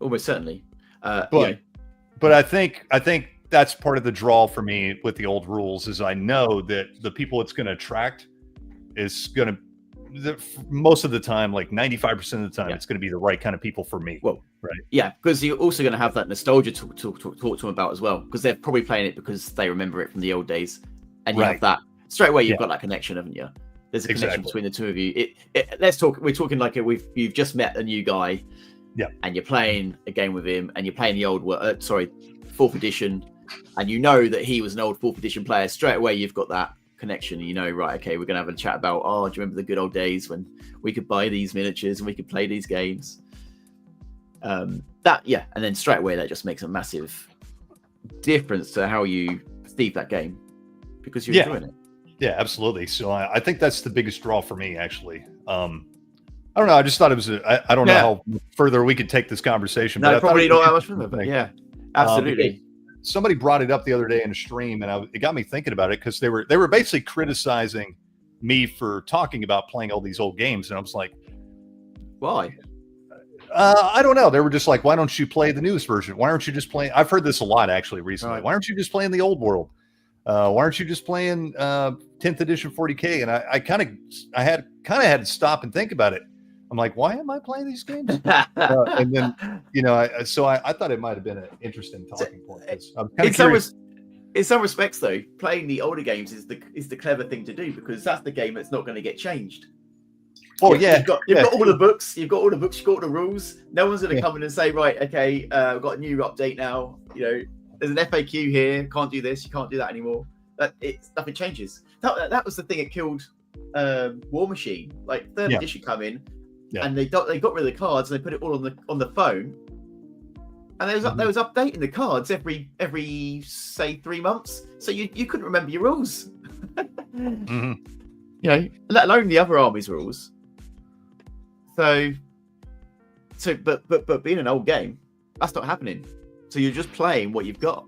Almost certainly. But I think that's part of the draw for me with the old rules is I know that the people it's going to attract is going to, most of the time, like 95% of the time, it's going to be the right kind of people for me. Well, right. Yeah, because you're also going to have that nostalgia to talk to them about as well, because they're probably playing it because they remember it from the old days. And you have that straight away, you've got that connection, haven't you? There's a connection between the two of you. Let's talk. We're talking like you've just met a new guy, and you're playing a game with him, and you're playing the old 4th edition, and you know that he was an old 4th edition player. Straight away, you've got that connection. And right, okay, we're gonna have a chat about. Oh, do you remember the good old days when we could buy these miniatures and we could play these games? And then straight away that just makes a massive difference to how you perceive that game because you're enjoying it. Yeah, absolutely. So I think that's the biggest draw for me, actually. I don't know. I just thought it was. I don't know how further we could take this conversation. No, but probably not that much further. But yeah, absolutely. Somebody brought it up the other day in a stream, and it got me thinking about it because they were basically criticizing me for talking about playing all these old games, and I was like, why? I don't know. They were just like, why don't you play the newest version? Why aren't you just playing? I've heard this a lot actually recently. Right. Why aren't you just playing the old world? Why aren't you just playing 10th edition 40K? And I kind of had to stop and think about it. I'm like, why am I playing these games? And then, so I thought it might have been an interesting talking point. I'm kind of curious. In some respects, though, playing the older games is the clever thing to do because that's the game that's not going to get changed. Well, you've got all the books, you've got all the rules. No one's going to come in and say, right, okay, we've got a new update now. There's an FAQ here. Can't do this. You can't do that anymore. Nothing changes. That was the thing that killed War Machine. Like 3rd edition come in, and they got rid of the cards and they put it all on the phone. And there was updating the cards every say 3 months, so you couldn't remember your rules. Let alone the other armies rules. So, but being an old game, That's not happening. So you're just playing what you've got.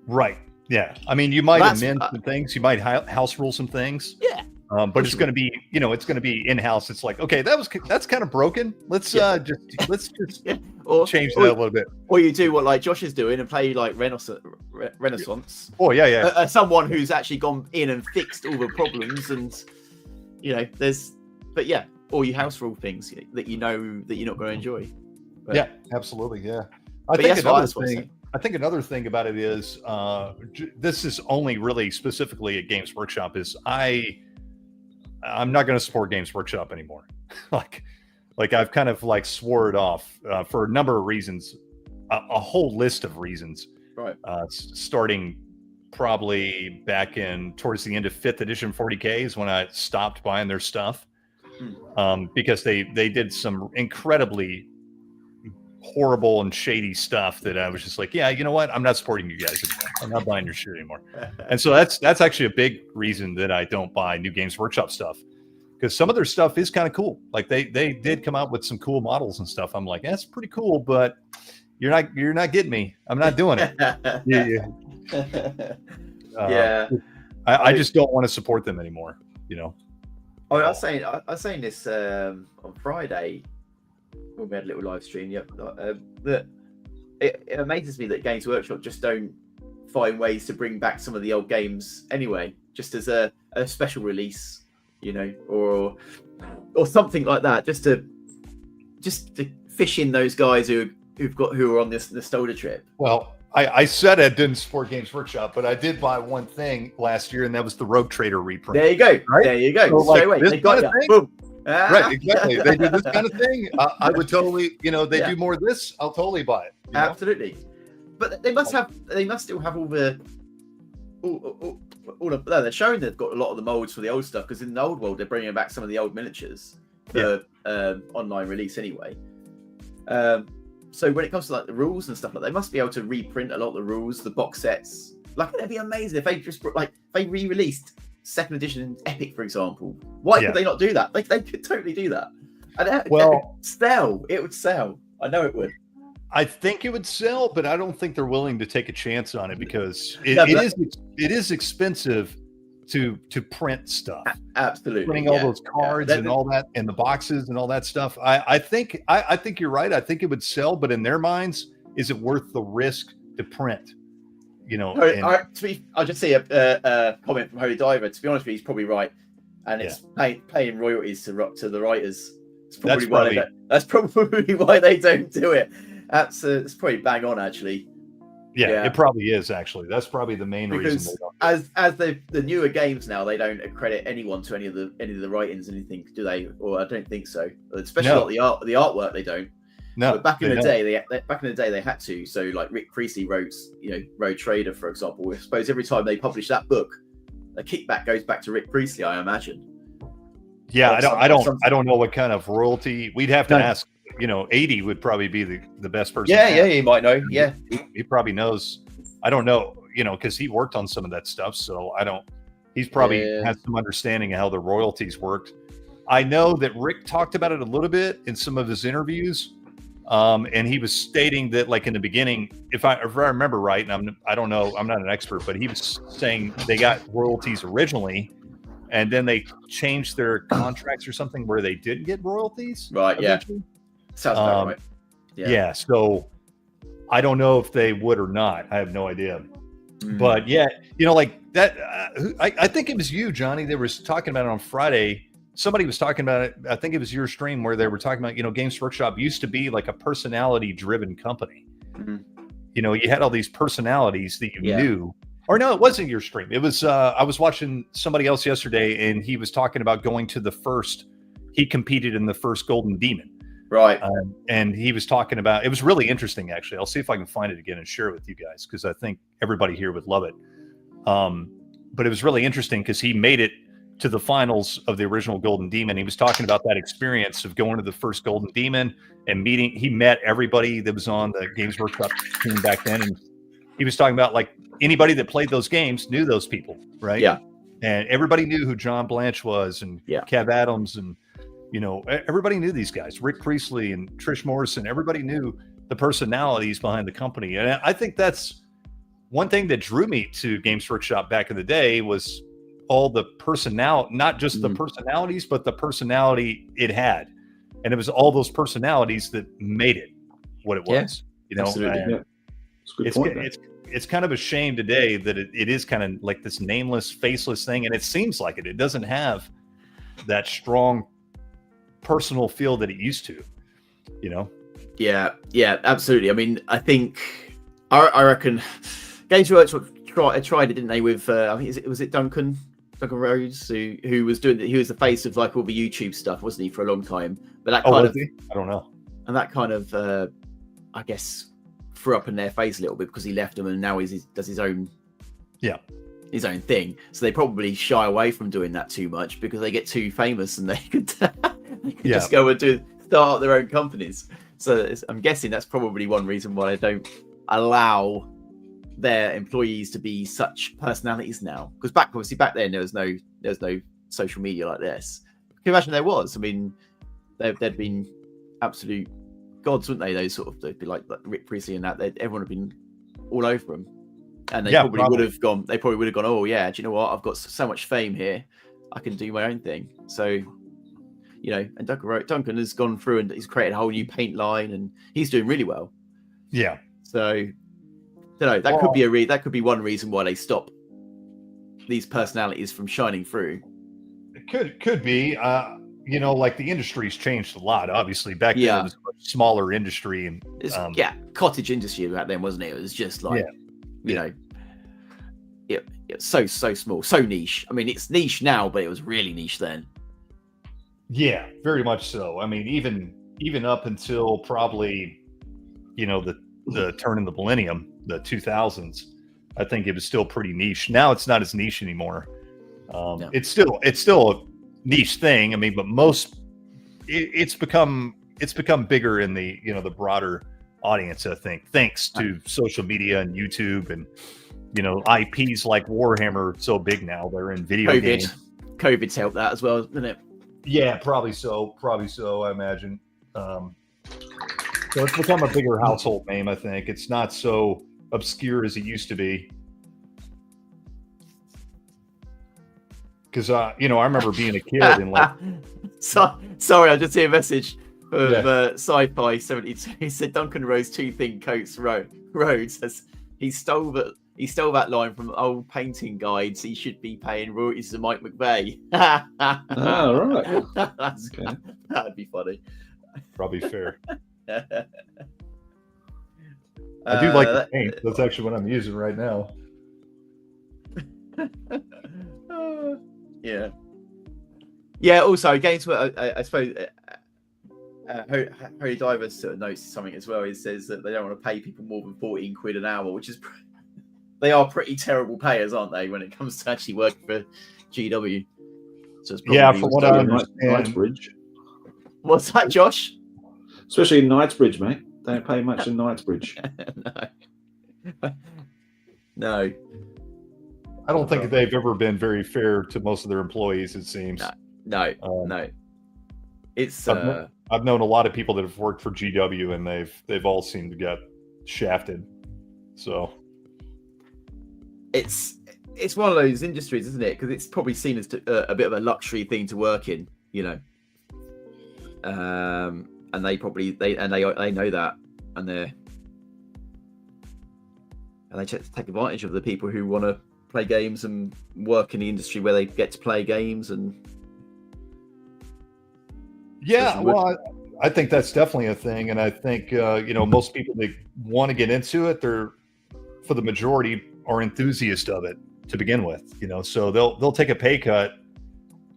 Right. Yeah. I mean, you might That's- amend some things. You might house rule some things. Yeah. But it's going to be, it's going to be in-house. It's like, okay, that's kind of broken. Let's just or, change that a little bit. Or you do what like Josh is doing and play like Renaissance. Oh yeah. Someone who's actually gone in and fixed all the problems, and or you house rule things that you know that you're not going to enjoy. But, yeah, absolutely. Yeah. I think another thing about it is this is only really specifically at Games Workshop is I'm not going to support Games Workshop anymore. like I've kind of like swore it off for a number of reasons, a whole list of reasons. Right. Starting probably back towards the end of 5th edition 40K is when I stopped buying their stuff because they did some incredibly horrible and shady stuff that I was just like, yeah, you know what? I'm not supporting you guys anymore. I'm not buying your shit anymore. And so that's actually a big reason that I don't buy new Games Workshop stuff, because some of their stuff is kind of cool. Like they did come out with some cool models and stuff. I'm like, that's pretty cool, but you're not getting me. I'm not doing it. Yeah. I just don't want to support them anymore. I was saying this on Friday when we had a little live stream. That it amazes me that Games Workshop just don't find ways to bring back some of the old games anyway, just as a special release, or something like that, just to fish in those guys who are on this nostalgia trip. Well, I said I didn't support Games Workshop, but I did buy one thing last year, and that was the Rogue Trader reprint. There you go. Right? There you go. So, straight away, they got you. Boom. Right, exactly. They do this kind of thing. I would totally, do more of this. I'll totally buy it. Absolutely. But they must still have all the, all of. They're showing they've got a lot of the molds for the old stuff, because in the old world they're bringing back some of the old miniatures for online release anyway. So when it comes to like the rules and stuff like that, they must be able to reprint a lot of the rules, the box sets. Like, it'd be amazing if they just they re-released 2nd edition Epic, for example. Why could they not do that? Like, they could totally do that. And it would sell. I know it would. I think it would sell, but I don't think they're willing to take a chance on it, because it is expensive to print stuff. Absolutely. Printing all those cards and all that, and the boxes and all that stuff. I think you're right. I think it would sell, but in their minds, is it worth the risk to print? I'll just say a comment from Holy Diver. To be honest with you, he's probably right, and it's paying royalties to the writers. That's probably why they don't do it. It's probably bang on, actually. Yeah, it probably is, actually. That's probably the main reason. As the newer games now, they don't accredit anyone to any of the writings, anything, do they? Or I don't think so. Especially not the artwork, they don't. No, but back in the day, they had to. So, like Rick Priestley wrote, Road Trader, for example. I suppose every time they publish that book, a kickback goes back to Rick Priestley, I imagine. Yeah, I don't know what kind of royalty. We'd have to ask. Eavy would probably be the best person. Yeah, he might know. Yeah, he probably knows. I don't know, because he worked on some of that stuff. So he's probably has some understanding of how the royalties worked. I know that Rick talked about it a little bit in some of his interviews. And he was stating that, like, in the beginning, if I remember right, and I don't know, I'm not an expert, but he was saying they got royalties originally, and then they changed their contracts or something where they didn't get royalties. Right. Eventually. Yeah. Sounds about right. Yeah. So I don't know if they would or not. I have no idea. But like that. I think it was you, Johnny. They were talking about it on Friday. Somebody was talking about it. I think it was your stream where they were talking about, Games Workshop used to be like a personality-driven company. Mm-hmm. You had all these personalities that you knew. Or no, it wasn't your stream. It was, I was watching somebody else yesterday, and he was talking about going to he competed in the first Golden Demon. Right. And he was talking about, it was really interesting, actually. I'll see if I can find it again and share it with you guys, because I think everybody here would love it. But it was really interesting because he made it to the finals of the original Golden Demon. He was talking about that experience of going to the first Golden Demon and he met everybody that was on the Games Workshop team back then. And he was talking about, like, anybody that played those games knew those people, right? Yeah. And everybody knew who John Blanche was, and Kev Adams, and everybody knew these guys, Rick Priestley and Trish Morrison. Everybody knew the personalities behind the company. And I think that's one thing that drew me to Games Workshop back in the day was all the personality, not just the personalities, but the personality it had. And it was all those personalities that made it what it was. You know, absolutely. It's kind of a shame today that it is kind of like this nameless, faceless thing. And it seems like it doesn't have that strong personal feel that it used to, you know? Yeah, absolutely. I mean, I think, I reckon Games Workshop tried it, didn't they, with, I think, was it Duncan Rhodes, who was the face of like all the YouTube stuff, wasn't he, for a long time? But that kind of, I don't know. And that kind of, I guess, threw up in their face a little bit because he left them and now he does his own thing. So they probably shy away from doing that too much because they get too famous and they could, just go and start their own companies. So I'm guessing that's probably one reason why they don't allow their employees to be such personalities now. Because back then there was no social media like this. Can you imagine there was? I mean, they'd been absolute gods, wouldn't they? They'd be like Rick Priestley and that. Everyone would have been all over them, and they probably would have gone. They probably would have gone. Oh yeah, do you know what? I've got so much fame here. I can do my own thing. So, you know, and Duncan has gone through and he's created a whole new paint line, and he's doing really well. Yeah. So, I don't know. That could be one reason why they stop these personalities from shining through. It could be. You know, like the industry's changed a lot. Obviously, back then it was a much smaller industry, and cottage industry back then, wasn't it? It was just like, you know, so small, so niche. I mean, it's niche now, but it was really niche then. Yeah, very much so. I mean, even up until probably, you know, the turn of the millennium, the 2000s, I think it was still pretty niche. Now it's not as niche anymore. No. It's still a niche thing. I mean, but it's become bigger in the, you know, the broader audience, I think, thanks to social media and YouTube and, you know, IPs like Warhammer so big now. They're in video games. COVID's helped that as well, isn't it? Yeah, probably so, I imagine. So it's become a bigger household name, I think. It's not so obscure as it used to be. Because, you know, I remember being a kid and like... Sorry, I just see a message from Sci-Fi 72. He said Duncan Rhodes' two thin coats Rhodes says he stole that line from old painting guides. He should be paying royalties to Mike McVeigh. Oh, right. Okay. That'd be funny. Probably fair. I do like the paint. That's actually what I'm using right now. Yeah. Also, games where I suppose Holy Diver sort of notes something as well. He says that they don't want to pay people more than £14 an hour, which is they are pretty terrible payers, aren't they, when it comes to actually working for GW? So from what I understand, Knightsbridge. What's that, Josh? Especially in Knightsbridge, mate. They don't pay much in Knightsbridge. No. I don't think they've ever been very fair to most of their employees, it seems. No. It's I've known a lot of people that have worked for GW and they've all seemed to get shafted. So it's one of those industries, isn't it? Because it's probably seen as a bit of a luxury thing to work in, you know. And they know that, and they take advantage of the people who want to play games and work in the industry where they get to play games. And I think that's definitely a thing, and I think you know, most people that want to get into it, they're, for the majority, are enthusiasts of it to begin with, you know, so they'll take a pay cut,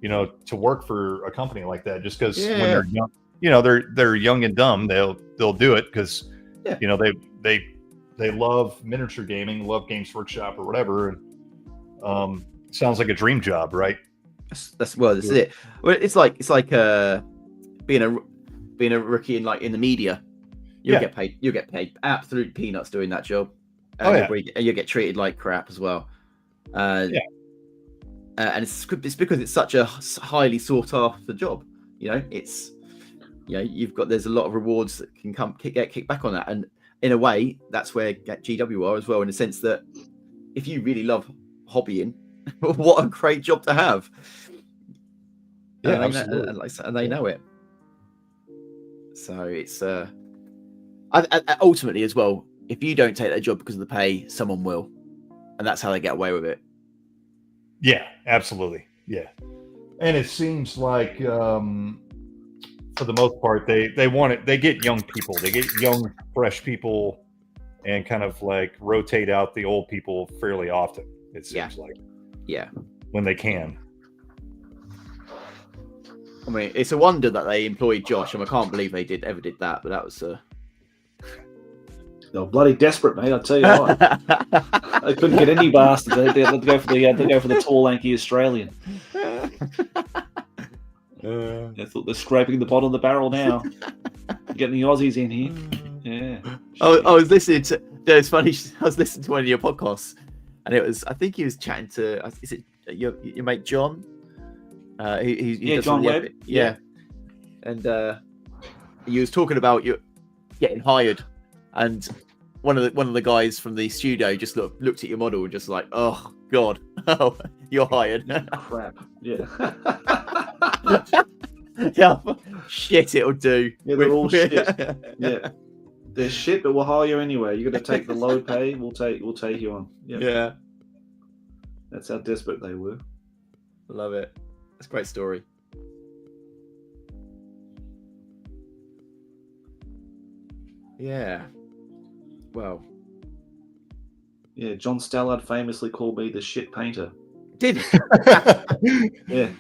you know, to work for a company like that, just because when they're young, you know, they're young and dumb, they'll do it because you know, they love miniature gaming, love Games Workshop or whatever, and sounds like a dream job, right? That's it. Well, it's like being a rookie in the media. You'll get paid absolute peanuts doing that job. And you get treated like crap as well. And it's because it's such a highly sought after job. You know, it's there's a lot of rewards that can get kicked back on that, and in a way, that's where GW are as well, in the sense that if you really love hobbying, what a great job to have. Yeah, and absolutely. and they know it. So it's ultimately as well, if you don't take that job because of the pay, someone will, and that's how they get away with it. Yeah, absolutely. Yeah, and it seems like for the most part they want it. They get young people. They get young, fresh people, and kind of like rotate out the old people fairly often. It seems like. Yeah, when they can. I mean, it's a wonder that they employed Josh, and I can't believe they ever did that. But that was They were bloody desperate, mate. I tell you what, they couldn't get any bastards. They had to go for the tall, lanky Australian. They thought they're scraping the bottom of the barrel now, getting the Aussies in here. Yeah. I was listening to. It's funny. I was listening to one of your podcasts, and it was. I think he was chatting to. Is it your mate John? He John Webb. Yeah. And he was talking about you getting hired, and one of the guys from the studio just looked at your model and just like, oh god, oh, you're hired. Crap. Yeah. Yeah. Shit, it'll do. Yeah, they're all shit. Yeah. They're shit, but we'll hire you anyway. You're gonna take the low pay. We'll take you on. Yep. Yeah. That's how desperate they were. Love it. That's a great story. Yeah. Well. Yeah, John Stallard famously called me the shit painter. Did he? Yeah.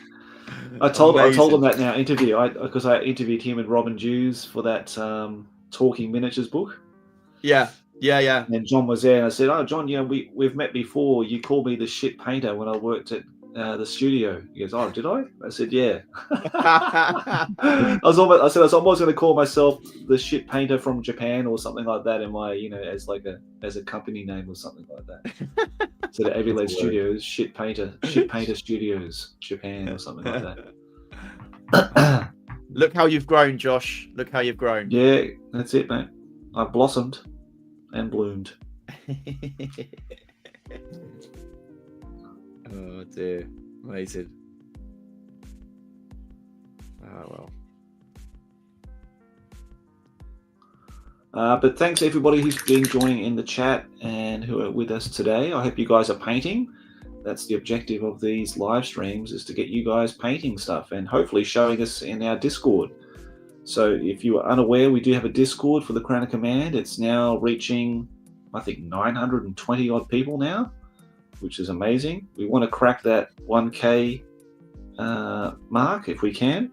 I told him that in our interview. Because I interviewed him and Robin Jews for that Talking Miniatures book. Yeah. And John was there, and I said, "Oh, John, we've met before. You called me the shit painter when I worked at the studio." He goes, "Oh, did I?" I said, "Yeah." I said I was almost going to call myself the shit painter from Japan or something like that in my, as a company name or something like that. So the eavylead Studios, shit painter Studios, Japan or something like that. Look how you've grown, Josh. Look how you've grown. Yeah, that's it, mate. I blossomed and bloomed. Oh dear, amazing. Oh well. But thanks to everybody who's been joining in the chat and who are with us today. I hope you guys are painting. That's the objective of these live streams, is to get you guys painting stuff and hopefully showing us in our Discord. So if you are unaware, we do have a Discord for the Crown of Command. It's now reaching, I think, 920 odd people now, which is amazing. We want to crack that 1K mark if we can.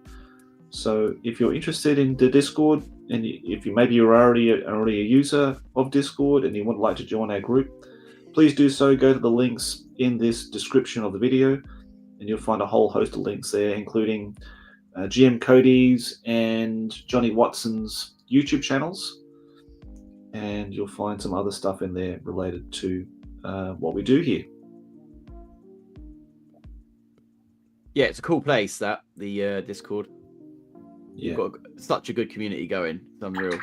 So if you're interested in the Discord, and if you're already a user of Discord and you would like to join our group, please do so. Go to the links in this description of the video, and you'll find a whole host of links there, including GM Cody's and Johnny Watson's YouTube channels, and you'll find some other stuff in there related to what we do here. Yeah, it's a cool place, the Discord. Yeah. You've got such a good community going. It's unreal.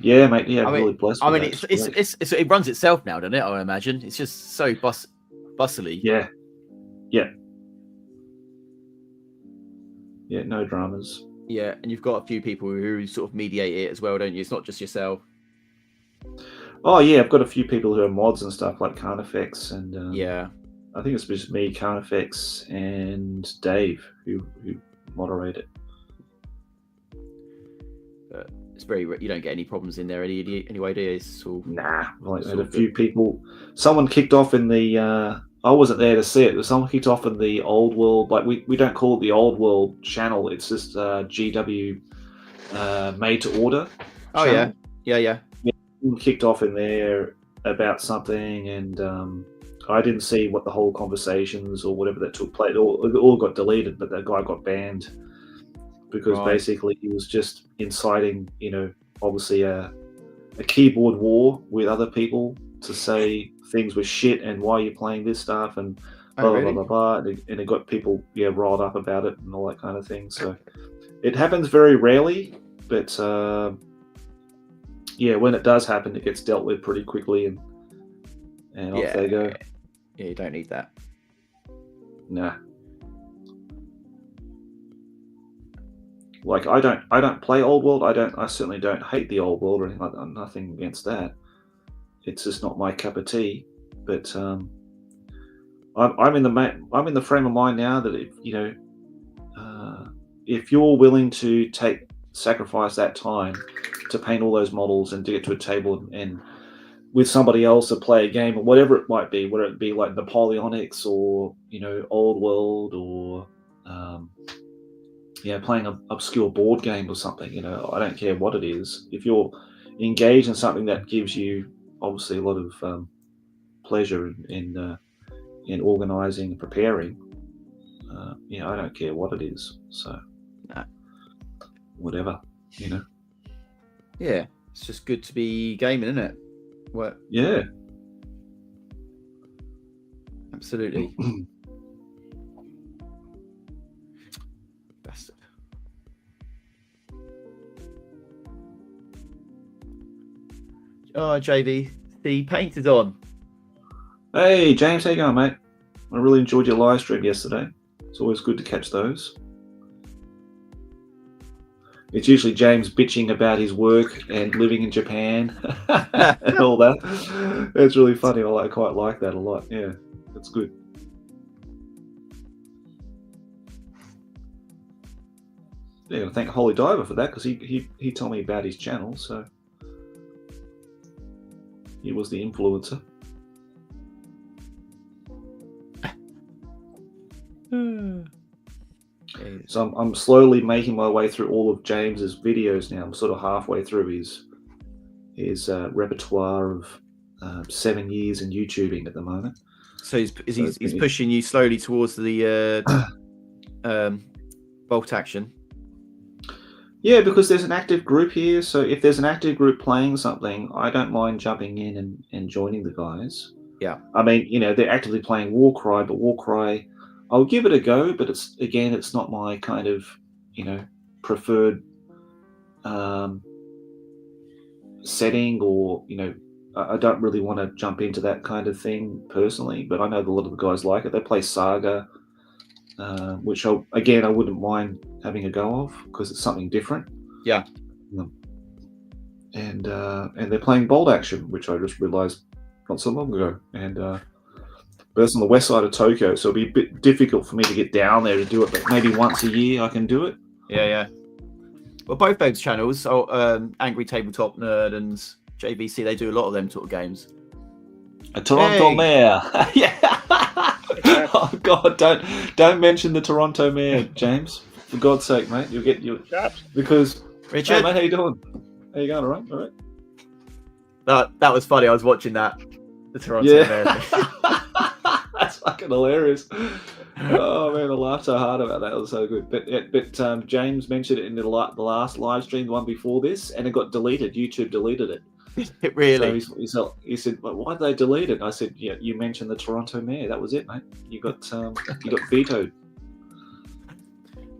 Yeah, mate. Yeah, I'm really blessed. I mean, it runs itself now, doesn't it? I imagine it's just so bustly. Yeah. No dramas. Yeah, and you've got a few people who sort of mediate it as well, don't you? It's not just yourself. Oh yeah, I've got a few people who are mods and stuff like Carnifex, and yeah, I think it's just me, Carnifex, and Dave who moderate it. It's very. You don't get any problems in there anyway, do you? It's all, nah, like I had a few people. Someone kicked off in the. I wasn't there to see it, but someone kicked off in the Old World. Like we don't call it the Old World channel. It's just GW made to order. Oh channel. Yeah. Kicked off in there about something, and I didn't see what the whole conversations or whatever that took place. It all got deleted, but that guy got banned because basically he was just inciting, obviously a keyboard war with other people to say things were shit and why you're playing this stuff and blah, blah, blah, blah, blah. And it got people riled up about it and all that kind of thing. So It happens very rarely, but yeah, when it does happen, it gets dealt with pretty quickly, and off they go. Yeah, you don't need that. Nah. Like I don't play Old World. I certainly don't hate the Old World or anything like that. Nothing against that. It's just not my cup of tea. But I'm in the frame of mind now that if you're willing to sacrifice that time to paint all those models and to get to a table and with somebody else to play a game or whatever it might be, whether it be like Napoleonics or Old World or playing an obscure board game or something, I don't care what it is. If you're engaged in something that gives you obviously a lot of pleasure in organizing and preparing, I don't care what it is. So whatever, Yeah, it's just good to be gaming, isn't it? What? Yeah. Absolutely. Bastard. Oh, JV, the paint is on. Hey, James, how you going, mate? I really enjoyed your live stream yesterday. It's always good to catch those. It's usually James bitching about his work and living in Japan and all that. It's really funny. I quite like that a lot. Yeah, that's good. Yeah, I thank Holy Diver for that because he told me about his channel, so he was the influencer. So I'm slowly making my way through all of James's videos now. I'm sort of halfway through his repertoire of 7 years in YouTubing at the moment. So he's pushing you slowly towards the bolt action. Yeah, because there's an active group here. So if there's an active group playing something, I don't mind jumping in and joining the guys. Yeah. I mean, they're actively playing Warcry, but Warcry, I'll give it a go, but it's not my kind of, preferred setting, or, I don't really want to jump into that kind of thing personally, but I know that a lot of the guys like it. They play Saga, which I wouldn't mind having a go of because it's something different. Yeah. And they're playing Bold Action, which I just realized not so long ago. And but it's on the west side of Tokyo, so it'll be a bit difficult for me to get down there to do it, but maybe once a year I can do it. Yeah. Well, both those channels, Angry Tabletop Nerd and JVC, they do a lot of them sort of games. A Toronto Mayor. Yeah. Oh God! Don't mention the Toronto Mayor, James. For God's sake, mate, you'll get you because. Richard, hey, mate, how you doing? How you going? All right. That was funny. I was watching that. The Toronto Mayor. That's fucking hilarious. Oh man, I laughed so hard about that. It was so good. But James mentioned it in the last live stream, the one before this, and it got deleted. YouTube deleted it. It really? So he said, well, why did they delete it? I said, yeah, you mentioned the Toronto Mayor. That was it, mate. You got vetoed.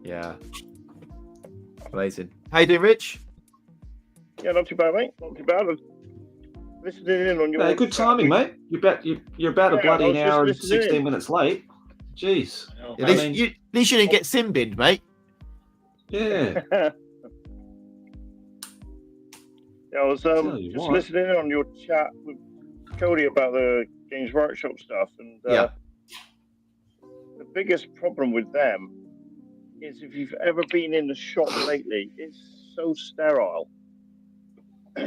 Yeah. Amazing. How you doing, Rich? Yeah, not too bad, mate. Not too bad. Listening in on your good timing, mate. You're about a bloody hour and 16 minutes late. Jeez. At least you didn't get sin binned, mate. Yeah. I was just listening in on your chat with Cody about the Games Workshop stuff, and the biggest problem with them is if you've ever been in the shop lately, it's so sterile.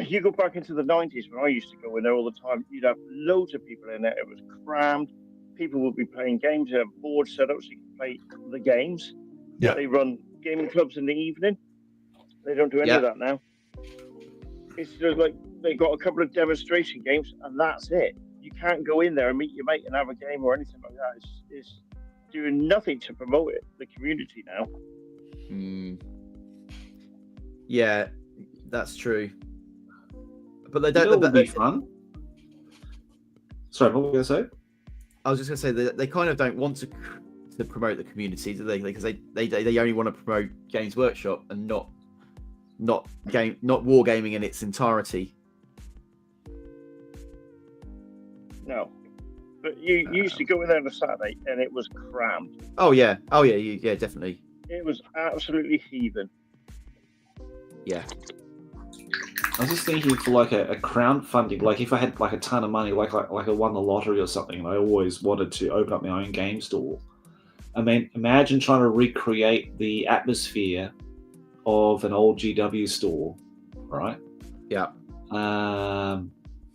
You go back into the 90s when I used to go in there all the time, you'd have loads of people in there. It was crammed. People would be playing games. You have boards set up so you can play the games. Yeah. They run gaming clubs in the evening. They don't do any of that now. It's just like they got a couple of demonstration games and that's it. You can't go in there and meet your mate and have a game or anything like that. It's doing nothing to promote it, the community now. Yeah, that's true. But they don't. That would be fun. Sorry, what were you going to say? I was just going to say that they kind of don't want to promote the community, do they? Because they only want to promote Games Workshop and not wargaming in its entirety. No. But you used to go in there on a Saturday and it was crammed. Oh yeah, definitely. It was absolutely heaving. Yeah. I was just thinking for like a crowdfunding, like if I had like a ton of money, like I won the lottery or something, and I always wanted to open up my own game store. I mean, imagine trying to recreate the atmosphere of an old GW store, right? Yeah.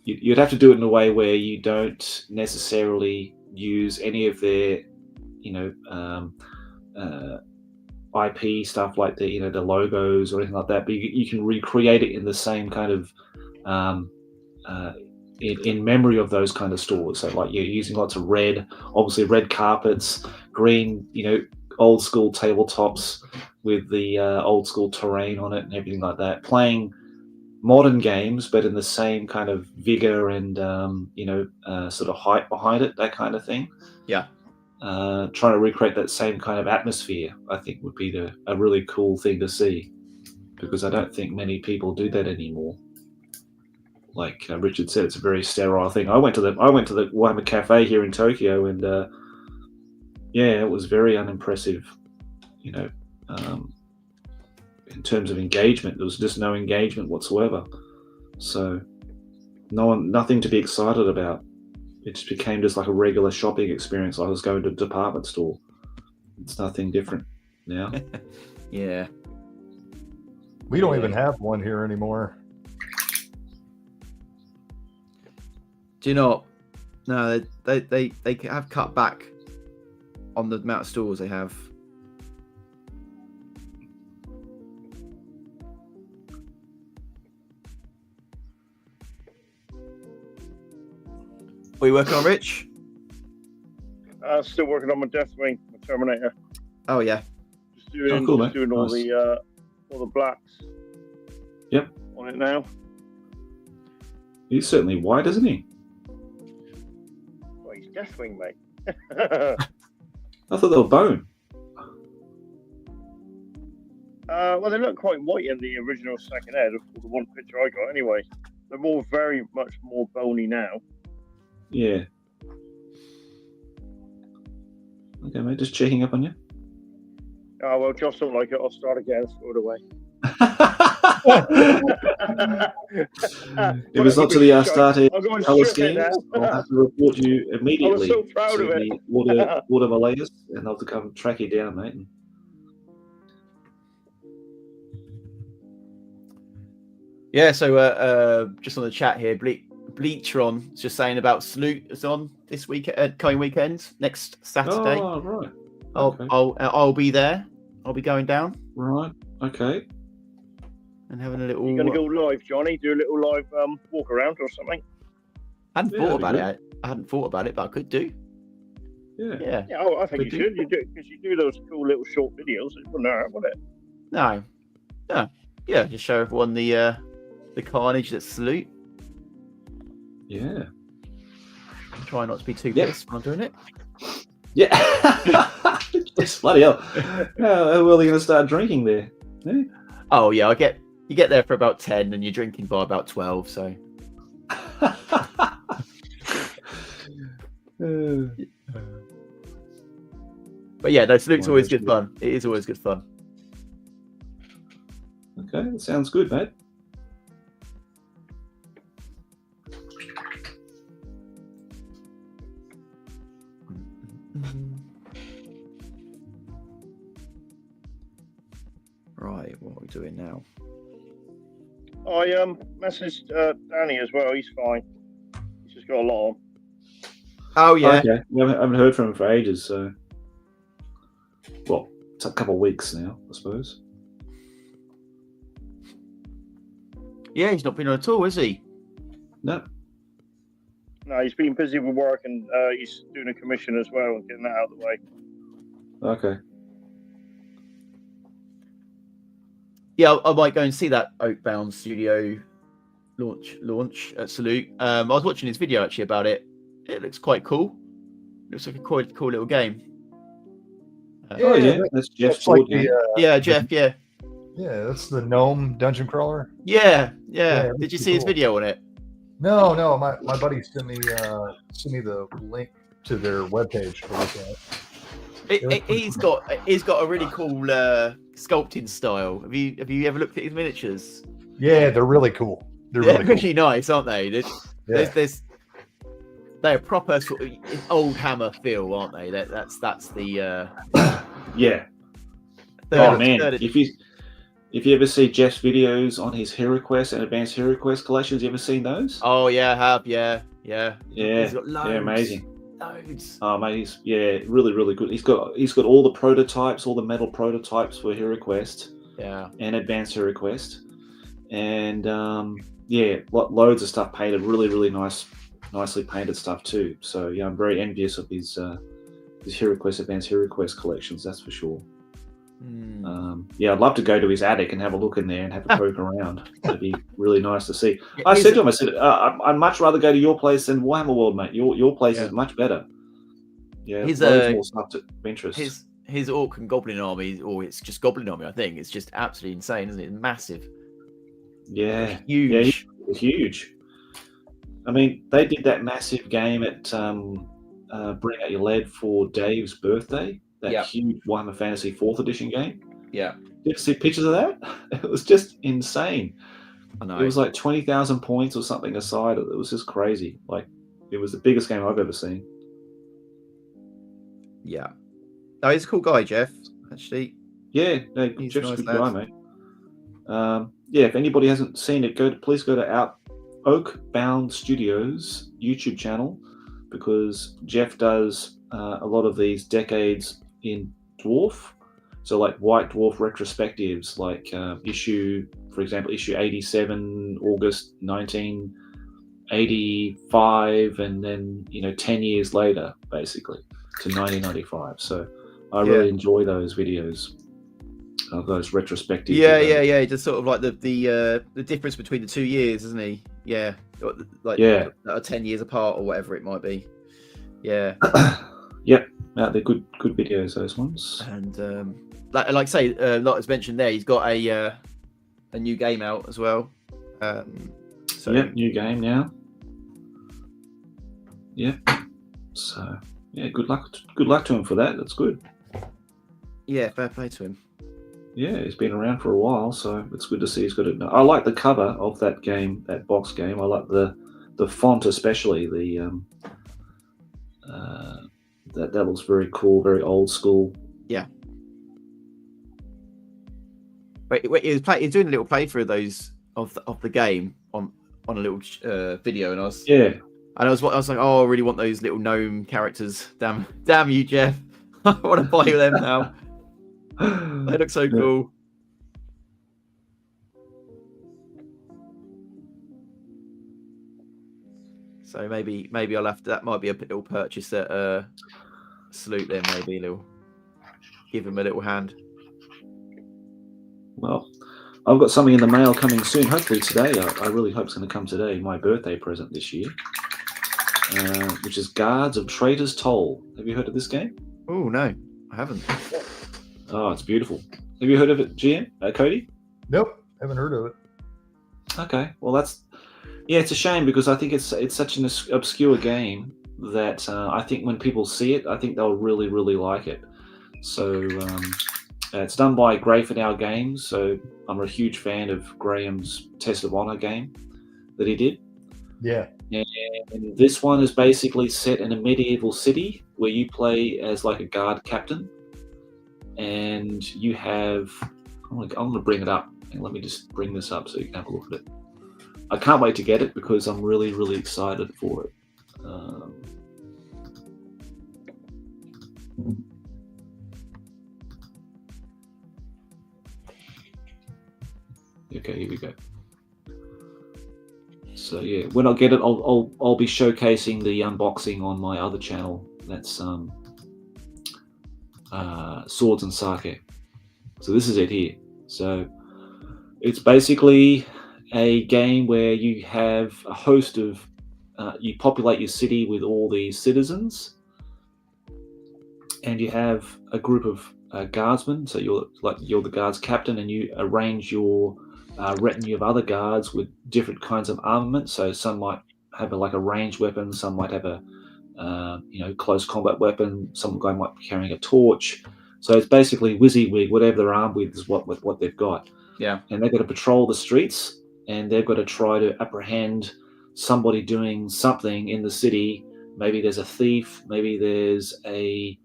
You'd have to do it in a way where you don't necessarily use any of their, IP stuff like the logos or anything like that, but you can recreate it in the same kind of in memory of those kind of stores. So like you're using lots of red, obviously red carpets, green, old school tabletops with the old school terrain on it and everything like that. Playing modern games, but in the same kind of vigor and sort of height behind it, that kind of thing. Yeah. Trying to recreate that same kind of atmosphere, I think, would be a really cool thing to see, because I don't think many people do that anymore. Like Richard said, it's a very sterile thing. I went to the Warhammer Cafe here in Tokyo, and it was very unimpressive. In terms of engagement, there was just no engagement whatsoever. So, nothing to be excited about. It just became just like a regular shopping experience. I was going to a department store. It's nothing different now. Yeah. We don't even have one here anymore. Do you know? No, they have cut back on the amount of stores they have. What are you working on, Rich? Still working on my Deathwing, my Terminator. Oh yeah. Just doing, cool, just doing all the blacks. Yep. On it now. He's certainly white, isn't he? Well, he's Deathwing, mate. I thought they were bone. Well, they look quite white in the original second head, of the one picture I got. Anyway, they're very much more bony now. Yeah. Okay, mate, just checking up on you. Oh, well, Josh don't like it. I'll start again. Throw it away. If it's not to the Astarte I'm going colour stripping schemes, now. I'll have to report you I was immediately so proud to of it. the Water Malayas, and I'll have to come track you down, mate. Yeah. So just on the chat here, Bleachron is just saying about Salute is on this week, coming weekend, next Saturday. Oh, right. Okay. I'll be there. I'll be going down. Right. Okay. And having a little. You're going to go live, Johnny? Do a little live walk around or something? I hadn't thought about it. I hadn't thought about it, but I could do. Yeah. Yeah, I think you should. You do, because you do those cool little short videos. It wouldn't hurt, would it? No. Yeah, just show everyone the carnage that's Salute. Yeah. Try not to be too pissed when I'm doing it. Yeah. Yes, bloody hell. How well are you going to start drinking there? Yeah. Oh yeah, you get there for about 10 and you're drinking by about 12. So. But yeah, no, Salute's always good fun. It is always good fun. Okay, that sounds good, mate. Right, what are we doing now? I messaged Danny as well. He's fine. He's just got a lot on. Oh yeah. Okay. I haven't heard from him for ages, so it's a couple of weeks now, I suppose. Yeah, he's not been on at all, is he? No. No, he's been busy with work and he's doing a commission as well and getting that out of the way. Okay. Yeah, I might go and see that Oakbound Studio launch at Salute. I was watching his video actually about it. It looks quite cool. Looks like a quite cool little game. Oh yeah, that's Jeff's That's like board game. Yeah, Jeff. Yeah. Yeah, that's the gnome dungeon crawler. Yeah. Yeah, Did you that's see his cool. video on it? No, my buddy sent me the link to their webpage to look at. He's got a really cool sculpting style. Have you ever looked at his miniatures? Yeah, they're really cool. They're really cool. Really nice, aren't they? They're proper sort of old hammer feel, aren't they? That's the Yeah. third- Man, third- if you ever see Jeff's videos on his HeroQuest and Advanced HeroQuest collections, you ever seen those? Oh yeah, I have. Yeah. Yeah, He's got loads. yeah, amazing. Loads. Oh mate, he's really, really good. He's got all the prototypes, all the metal prototypes for HeroQuest Yeah. and Advanced HeroQuest, and loads of stuff painted, really, really nicely painted stuff too. So yeah, I'm very envious of his HeroQuest, Advanced HeroQuest collections. That's for sure. I'd love to go to his attic and have a look in there and have a poke around. That'd be really nice to see. I said to him, I'd much rather go to your place than Warhammer World, mate. Your place is much better. Yeah, His loads more stuff to interest. his orc and goblin army, or it's just goblin army, I think. It's just absolutely insane, isn't it? It's massive. Yeah, Huge. yeah, huge. I mean, they did that massive game at Bring Out Your Lead for Dave's birthday. That huge Warhammer Fantasy 4th edition game. Yeah. Did you see pictures of that? It was just insane. I know. It was like 20,000 points or something aside. It was just crazy. Like, it was the biggest game I've ever seen. Yeah. No, he's a cool guy, Jeff, actually. Yeah, no, He's Jeff's a a nice good guy, lad. mate. If anybody hasn't seen it, please go to Oakbound Studios YouTube channel, because Jeff does a lot of these decades in dwarf. So like White Dwarf retrospectives, like for example, issue 87, August 1985, and then 10 years later, basically, to 1995. So I really enjoy those videos, those retrospectives. Yeah. Just sort of like the difference between the 2 years, isn't he? Yeah, like that are 10 years apart or whatever it might be. Yeah. Yep. They're good videos, those ones. And like I say, like as mentioned there, he's got a new game out as well. New game now. Yeah. So yeah, good luck to him for that. That's good. Yeah, fair play to him. Yeah, he's been around for a while, so it's good to see he's got it. I like the cover of that game, that box game. I like the font, especially that looks very cool, very old school. Yeah. Wait, he's doing a little playthrough of those of the game on a little video, and I was like, oh, I really want those little gnome characters. Damn you, Jeff! I want to buy them now. They look so cool. So maybe I'll have to. That might be a little purchase at Salute. Then maybe give him a little hand. Well, I've got something in the mail coming soon. Hopefully today. I really hope it's going to come today. My birthday present this year, which is Guards of Traitor's Toll. Have you heard of this game? Oh no, I haven't. Oh, it's beautiful. Have you heard of it, GM? Cody? Nope, haven't heard of it. Okay, well it's a shame, because I think it's such an obscure game that I think when people see it, I think they'll really, really like it. So it's done by Grayford Games, so I'm a huge fan of Graham's Test of Honor game that he did. Yeah. And this one is basically set in a medieval city where you play as like a guard captain, and you have. I'm going to bring it up, and let me just bring this up so you can have a look at it. I can't wait to get it because I'm really, really excited for it. Okay, here we go. So yeah, when I get it, I'll be showcasing the unboxing on my other channel. That's Swords and Sake. So this is it here. So it's basically a game where you have a host of you populate your city with all these citizens, and you have a group of guardsmen. So you're the guards captain, and you arrange your retinue of other guards with different kinds of armament. So some might have a ranged weapon, some might have a close combat weapon. Some guy might be carrying a torch. So it's basically WYSIWYG, whatever they're armed with is what they've got. Yeah. And they've got to patrol the streets, and they've got to try to apprehend somebody doing something in the city. Maybe there's a thief, maybe there's a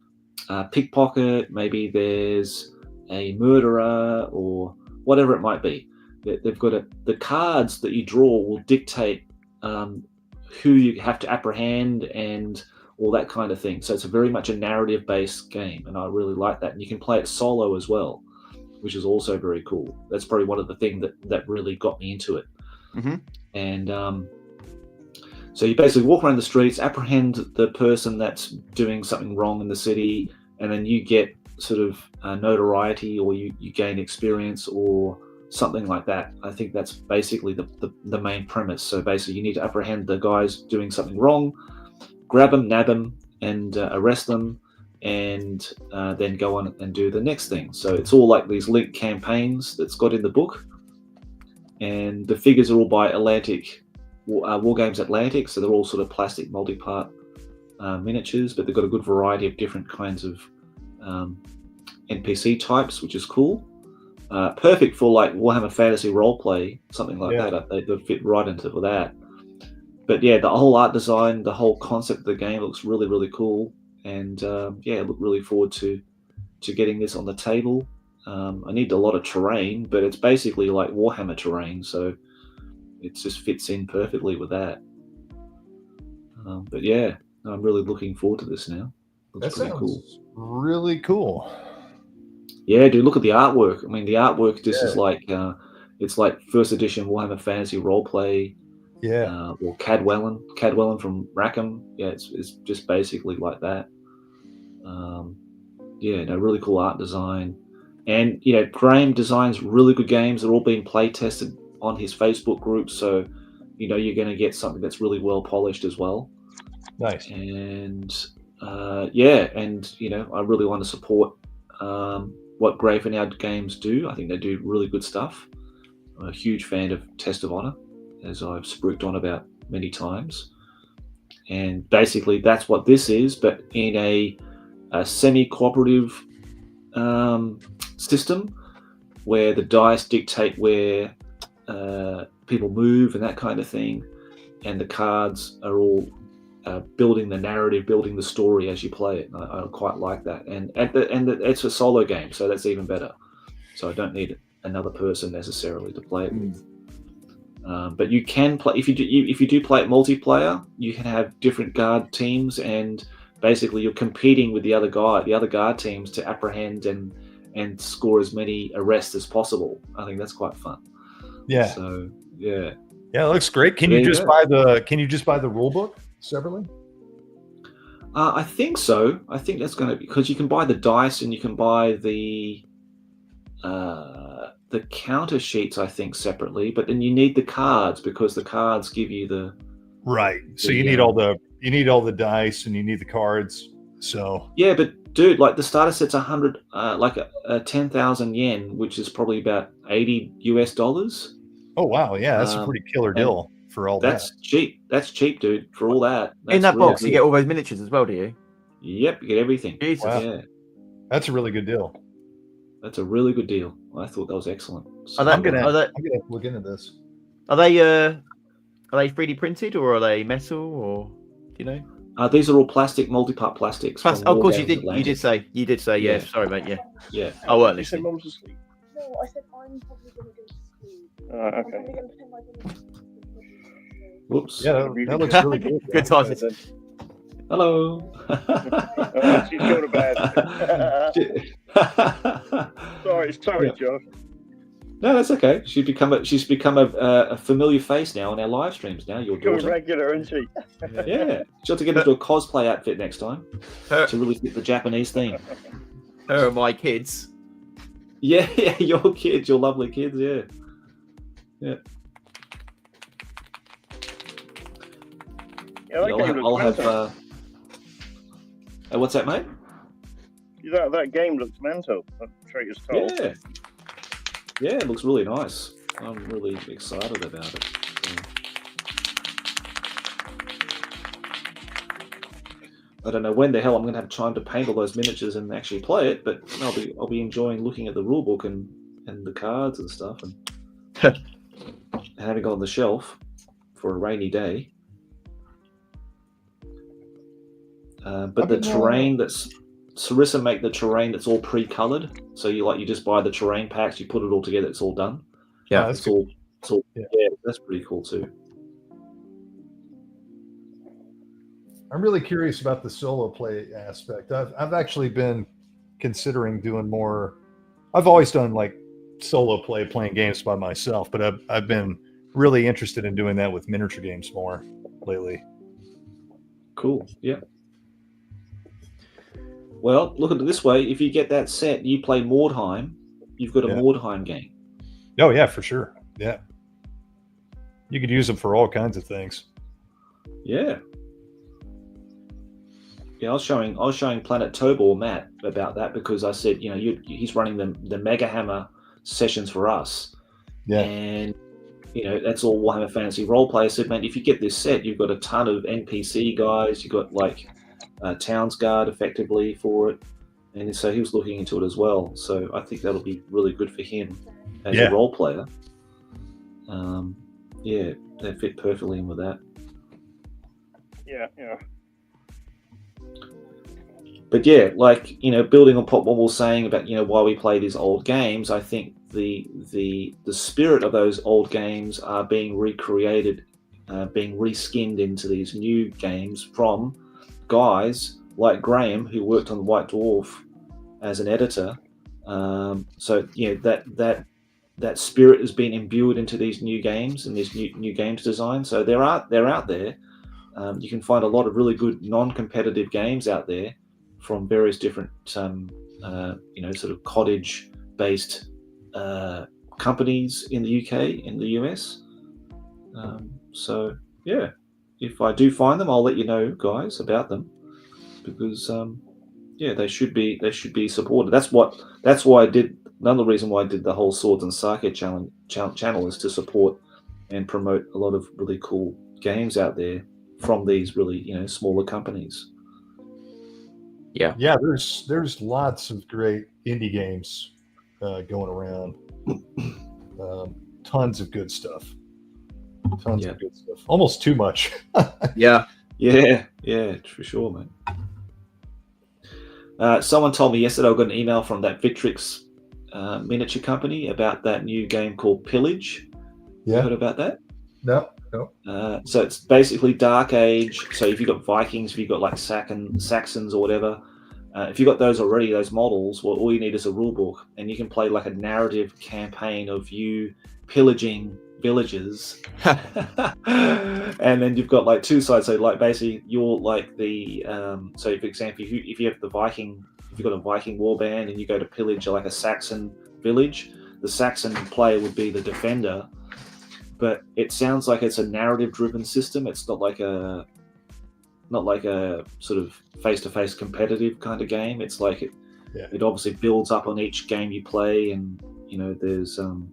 pickpocket, maybe there's a murderer, or whatever it might be. They've got the cards that you draw will dictate who you have to apprehend and all that kind of thing. So it's very much a narrative-based game, and I really like that. And you can play it solo as well, which is also very cool. That's probably one of the things that really got me into it. Mm-hmm. And so you basically walk around the streets, apprehend the person that's doing something wrong in the city, and then you get sort of notoriety, or you gain experience or something like that. I think that's basically the main premise. So basically you need to apprehend the guys doing something wrong, grab them, nab them, and arrest them, and then go on and do the next thing. So it's all like these linked campaigns that's got in the book, and the figures are all by Atlantic War Games Atlantic, so they're all sort of plastic multi-part miniatures, but they've got a good variety of different kinds of NPC types, which is cool. Perfect for like Warhammer Fantasy roleplay, something like that. They fit right into that. But yeah, the whole art design, the whole concept of the game looks really, really cool. And I look really forward to getting this on the table. I need a lot of terrain, but it's basically like Warhammer terrain, so it just fits in perfectly with that. But yeah, I'm really looking forward to this now. Looks That pretty sounds really cool. Yeah, dude, look at the artwork. I mean, the artwork just is like it's like first edition Warhammer Fantasy roleplay. Yeah. Or Cadwellon from Rackham. Yeah, it's just basically like that. Really cool art design. And Graham designs really good games. They're all being play tested on his Facebook group, so you're going to get something that's really well polished as well. Nice. And I really want to support what Gravenard Games do. I think they do really good stuff. I'm a huge fan of Test of Honor, as I've spruiked on about many times. And basically that's what this is, but in a semi-cooperative system where the dice dictate where people move and that kind of thing, and the cards are all building the narrative, building the story as you play it. I quite like that, and it's a solo game, so that's even better. So I don't need another person necessarily to play it with. But you can play if you do play it multiplayer. You can have different guard teams, and basically you're competing with the other guard teams to apprehend and score as many arrests as possible. I think that's quite fun. Yeah. So yeah. Yeah, it looks great. Can you just buy the rule book separately? I think so. I think that's going to be, because you can buy the dice and you can buy the counter sheets, I think, separately, but then you need the cards, because the cards give you the right. So you need all the dice and you need the cards. So yeah, but dude, like the starter set's 100, like a 10,000 yen, which is probably about $80. Oh wow, yeah, that's a pretty killer deal for all that. That's cheap. That's cheap, dude, for all that. That's in that really box, good. you get all those miniatures as well, do you? Yep, you get everything. Jesus. Wow. Yeah, That's a really good deal. that's a really good deal. I thought that was excellent. So, Are I'm they, gonna are they, I'm gonna look into this. are they 3D printed, or are they metal, or do you know? these are all plastic, multi-part plastics. Plus, from of course, War you Games did. Atlantic. You did say. Yeah. Yeah. Sorry, mate. Yeah. Yeah. I weren't You said listening. Mum's asleep. No, I said I'm probably going to go to sleep. Okay. I'm probably going to pretend I didn't. Whoops. Yeah, that looks really good. Good timing. Hello. She's going to bed. Sorry, Yeah. Josh. No, that's okay. She's become a familiar face now on our live streams. Now your Going daughter. regular, isn't she? Yeah, she'll have to get into a cosplay outfit next time Her, to really fit the Japanese theme. her and my kids. Yeah, your kids, your lovely kids. Yeah, yeah. Yeah, that game I'll looks have. better. What's that, mate? That game looks mental. Traitor's Toll. Yeah. Yeah, it looks really nice. I'm really excited about it. I don't know when the hell I'm going to have time to paint all those miniatures and actually play it, but I'll be enjoying looking at the rulebook and the cards and stuff, and having it on the shelf for a rainy day. But the terrain Sarissa make the terrain that's all pre-colored, so you just buy the terrain packs, you put it all together, it's all done. Yeah, it's all yeah, that's pretty cool too. I'm really curious about the solo play aspect. I've actually been considering doing more. I've always done like solo play, playing games by myself, but I've been really interested in doing that with miniature games more lately. Cool. Yeah. Well, look at it this way: if you get that set, you play Mordheim, you've got a Mordheim game. Oh yeah, for sure. Yeah. You could use them for all kinds of things. Yeah. Yeah, I was showing Planet Tobor Matt about that, because I said, he's running the Mega Hammer sessions for us. Yeah. And that's all Warhammer Fantasy Roleplay. I said, man, if you get this set, you've got a ton of NPC guys, you've got like Towns Guard effectively for it. And so he was looking into it as well. So I think that'll be really good for him as a role player. Yeah, they fit perfectly in with that. Yeah. But yeah, like, building on what we're saying about, why we play these old games, I think the spirit of those old games are being recreated, being reskinned into these new games from guys like Graham, who worked on White Dwarf as an editor. So that spirit has been imbued into these new games and these new games design. So they're out there. You can find a lot of really good non-competitive games out there from various different, sort of cottage-based companies in the UK, in the US. So yeah, if I do find them, I'll let you know, guys, about them, because they should be supported. That's why I did. Another reason why I did the whole Swords and Sake channel is to support and promote a lot of really cool games out there from these really smaller companies. Yeah. There's lots of great indie games going around. Tons of good stuff. Tons of good stuff. Almost too much. Yeah, for sure, man. Someone told me yesterday I got an email from that Victrix miniature company about that new game called Pillage. Yeah. You heard about that? No. So it's basically Dark Age. So if you've got Vikings, if you've got like Saxons or whatever, if you've got those already, those models, well, all you need is a rule book, and you can play like a narrative campaign of you pillaging villages. And then you've got like two sides. So like basically you're like the so for example, if you have the Viking, if you've got a Viking warband and you go to pillage like a Saxon village, the Saxon player would be the defender. But it sounds like it's a narrative-driven system. It's not like a sort of face-to-face competitive kind of game. It's like it obviously builds up on each game you play, and there's so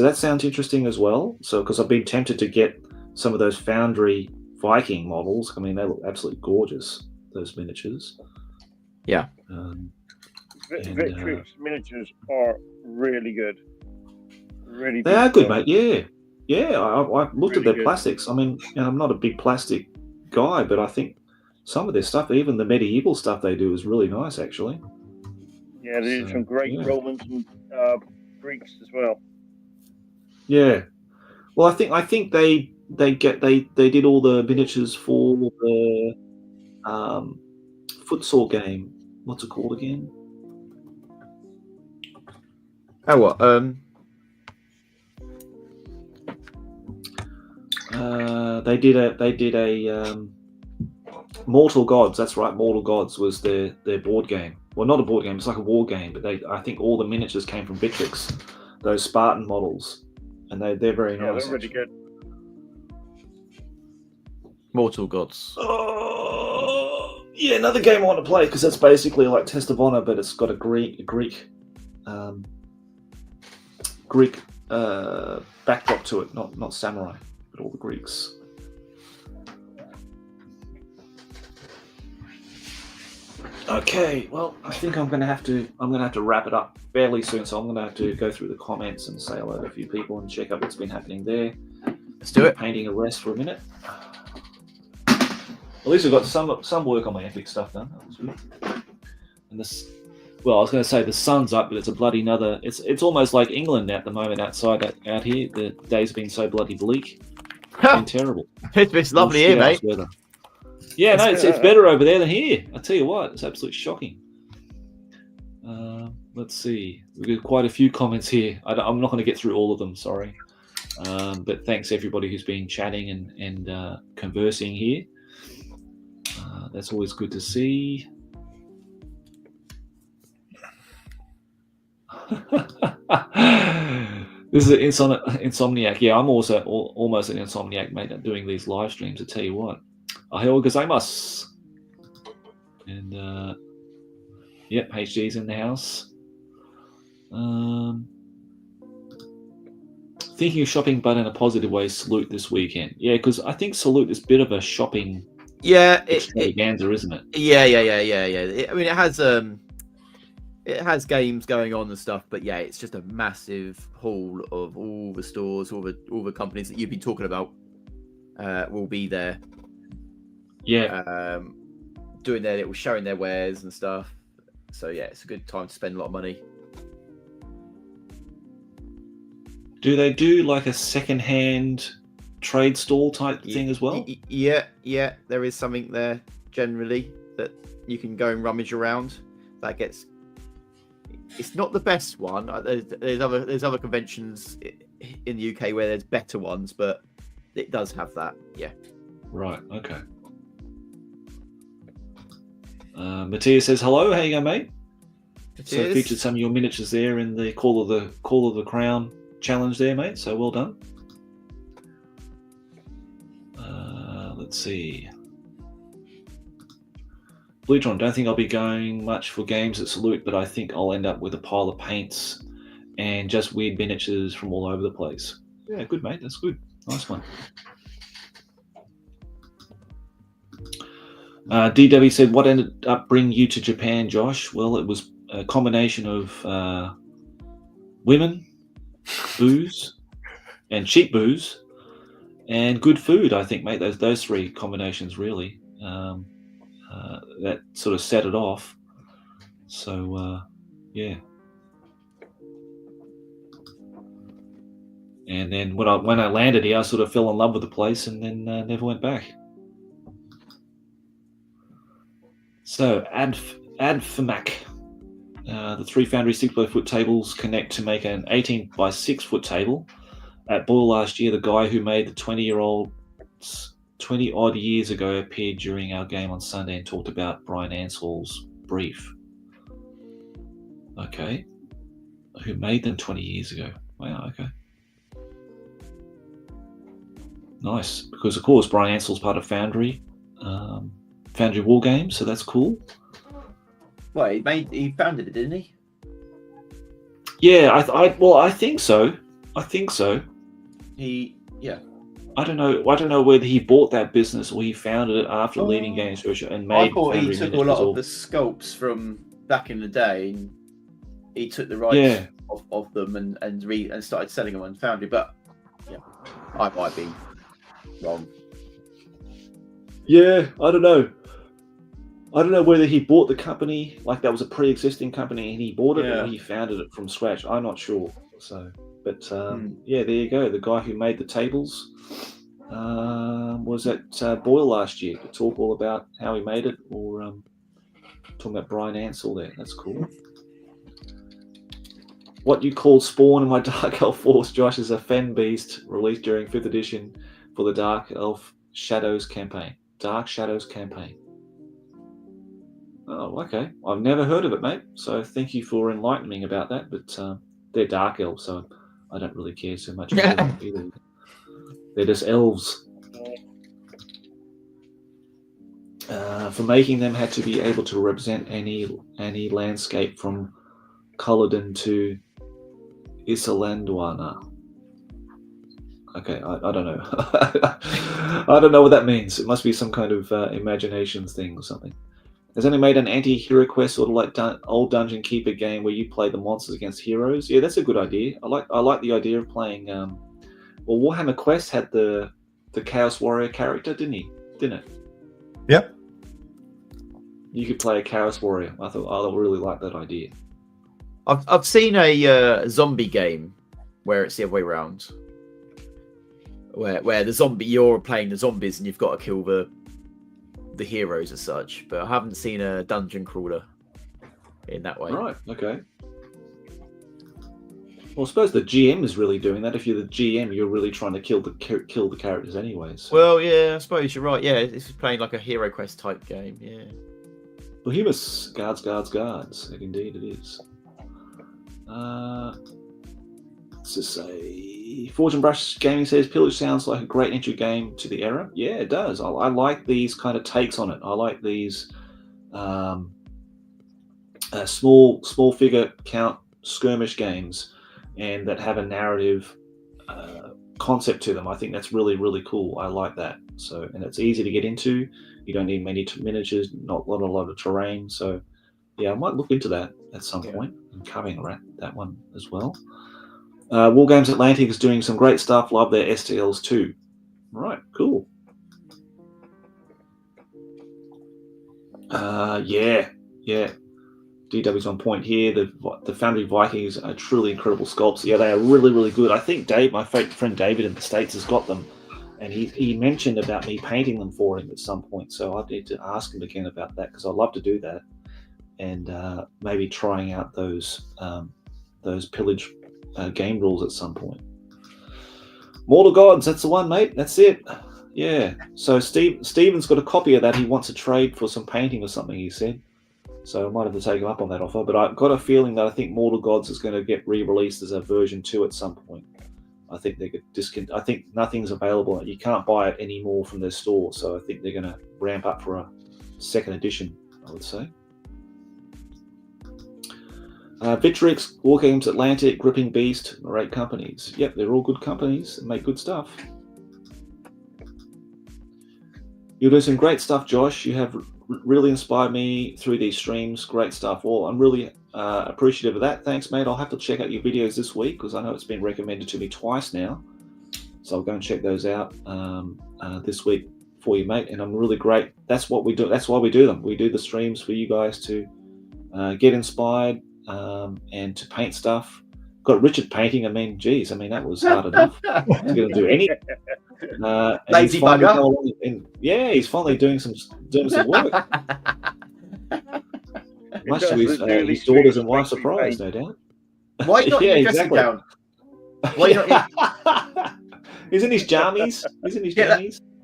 that sounds interesting as well. So because I've been tempted to get some of those Foundry Viking models. I mean, they look absolutely gorgeous, those miniatures. Yeah. Victrix miniatures are really good. Really, they are good, mate. Yeah. I looked at their good. plastics. I mean, I'm not a big plastic guy, but I think some of their stuff, even the medieval stuff they do, is really nice, actually. Yeah, they do some great Romans and Greeks as well. Yeah. Well, I think they did all the miniatures for the futsal game. What's it called again? Oh, what? They did a Mortal Gods. That's right, Mortal Gods was their board game. Well, not a board game. It's like a war game. But I think all the miniatures came from Victrix, those Spartan models, and they're very nice. Yeah, they're really good. Mortal Gods. Oh, Yeah, another game I want to play because that's basically like Test of Honor, but it's got a Greek backdrop to it, not samurai, but all the Greeks. Okay, well, I think I'm gonna have to wrap it up fairly soon, so I'm gonna have to go through the comments and say hello to a few people and check out what's been happening there. Let's do it. Painting a rest for a minute. At least I've got some work on my epic stuff done. That was good. And this, well, I was going to say the sun's up, but it's a bloody another. It's almost like England at the moment outside out here. The days have been so bloody bleak. It's been terrible. It's lovely here, mate. Weather. Yeah, no, it's better over there than here. I tell you what, it's absolutely shocking. Let's see. We've got quite a few comments here. I'm not going to get through all of them, sorry. But thanks everybody who's been chatting and conversing here. That's always good to see. This is an insomniac. Yeah, I'm also almost an insomniac, mate, doing these live streams. I tell you what. Ohayou gozaimasu. And yep, HG's in the house. Thinking of shopping, but in a positive way. Salute this weekend. Yeah, because I think Salute is a bit of a shopping. Yeah, extravaganza, isn't it? Yeah. I mean, it has games going on and stuff, but yeah, it's just a massive haul of all the stores, all the companies that you've been talking about will be there. Yeah, showing their wares and stuff. So yeah, it's a good time to spend a lot of money. Do they do like a second-hand trade stall type thing as well? Yeah, there is something there generally that you can go and rummage around. It's not the best one. There's other conventions in the UK where there's better ones, but it does have that. Yeah. Right. Okay. Matthias says hello. How you going, mate? So featured some of your miniatures there in the Call of the Crown challenge there, mate. So well done. Let's see. Bleutron, don't think I'll be going much for games at Salute, but I think I'll end up with a pile of paints and just weird miniatures from all over the place. Yeah, good, mate. That's good. Nice one. DW said, what ended up bringing you to Japan, Josh? Well, it was a combination of women, booze, and cheap booze, and good food, I think, mate. Those three combinations really that sort of set it off. So yeah. And then when I landed here, I sort of fell in love with the place, and then never went back. So Adfamac, the 3 Foundry 6x4 tables connect to make an 18 by 6 foot table. At Boyle last year, the guy who made the 20 odd years ago appeared during our game on Sunday and talked about Brian Ansell's brief. Okay. Who made them 20 years ago? Wow, okay. Nice. Because, of course, Brian Ansell's part of Foundry. Foundry War Games, so that's cool. Well, he founded it, didn't he? Yeah, I think so. I don't know whether he bought that business or he founded it after leaving Games Workshop and made. I thought he took a lot of the sculpts from back in the day, and he took the rights of them and started selling them on Foundry. But yeah, I might be wrong. Yeah, I don't know. I don't know whether he bought the company, like that was a pre-existing company, and he bought it, or he founded it from scratch. I'm not sure. So, but yeah, there you go. The guy who made the tables was at Boyle last year to talk all about how he made it, or talking about Brian Ansell there. That's cool. What you call Spawn in my Dark Elf Force, Josh, is a Fen Beast released during 5th edition for the Dark Elf Shadows campaign. Dark Shadows campaign. Oh, okay. I've never heard of it, mate. So thank you for enlightening me about that. But they're dark elves, so I don't really care so much about them either. They're just elves. for making them had to be able to represent any landscape from Culloden to Islandwana. Okay, I don't know. I don't know what that means. It must be some kind of imagination thing or something. Has anyone made an anti-hero quest sort of like old Dungeon Keeper game where you play the monsters against heroes? Yeah, that's a good idea. I like the idea of playing. Well, Warhammer Quest had the Chaos Warrior character, didn't it? Yep. You could play a Chaos Warrior. I really like that idea. I've seen a zombie game where it's the other way around, where you're playing the zombies and you've got to kill the heroes as such. But I haven't seen a dungeon crawler in that way. Right. Okay. Well, I suppose the GM is really doing that. If you're the GM, you're really trying to kill the characters anyways. So. Well, yeah, I suppose you're right. Yeah, this is playing like a Hero Quest type game. Yeah. Behemoths, guards. Indeed, it is. Let's just say, Forge and Brush Gaming says Pillage sounds like a great entry game to the era. Yeah, it does. I like these kind of takes on it. I like these small figure count skirmish games, and that have a narrative concept to them. I think that's really, really cool. I like that. So, and it's easy to get into. You don't need many miniatures, not a lot of terrain. So, yeah, I might look into that at some point and covering that one as well. War Games Atlantic is doing some great stuff. Love their STLs too. Right, cool. Yeah. DW's on point here. The Foundry Vikings are truly incredible sculpts. Yeah, they are really, really good. I think my friend David in the States has got them, and he mentioned about me painting them for him at some point. So I need to ask him again about that, because I'd love to do that, and maybe trying out those pillage game rules at some point. Mortal Gods, that's the one, mate. That's it. Yeah. So Steven's got a copy of that. He wants to trade for some painting or something, he said. So I might have to take him up on that offer. But I've got a feeling that I think Mortal Gods is going to get re-released as a version 2 at some point. I think they could I think nothing's available. You can't buy it anymore from their store. So I think they're going to ramp up for a second edition, I would say. Vitrix, War Games Atlantic, Gripping Beast, great companies. Yep, they're all good companies and make good stuff. You're doing some great stuff, Josh. You have really inspired me through these streams. Great stuff. Well, I'm really appreciative of that. Thanks, mate. I'll have to check out your videos this week, because I know it's been recommended to me twice now. So I'll go and check those out this week for you, mate. And I'm really great. That's what we do. That's why we do them. We do the streams for you guys to get inspired and to paint stuff. Got Richard painting. I mean, geez. I mean, that was hard enough to get him to do anything. Lazy bugger. He's finally doing some work. Much to his daughters and wife's surprise, no doubt. Why not in your dressing gown? Why not? He's in his jammies.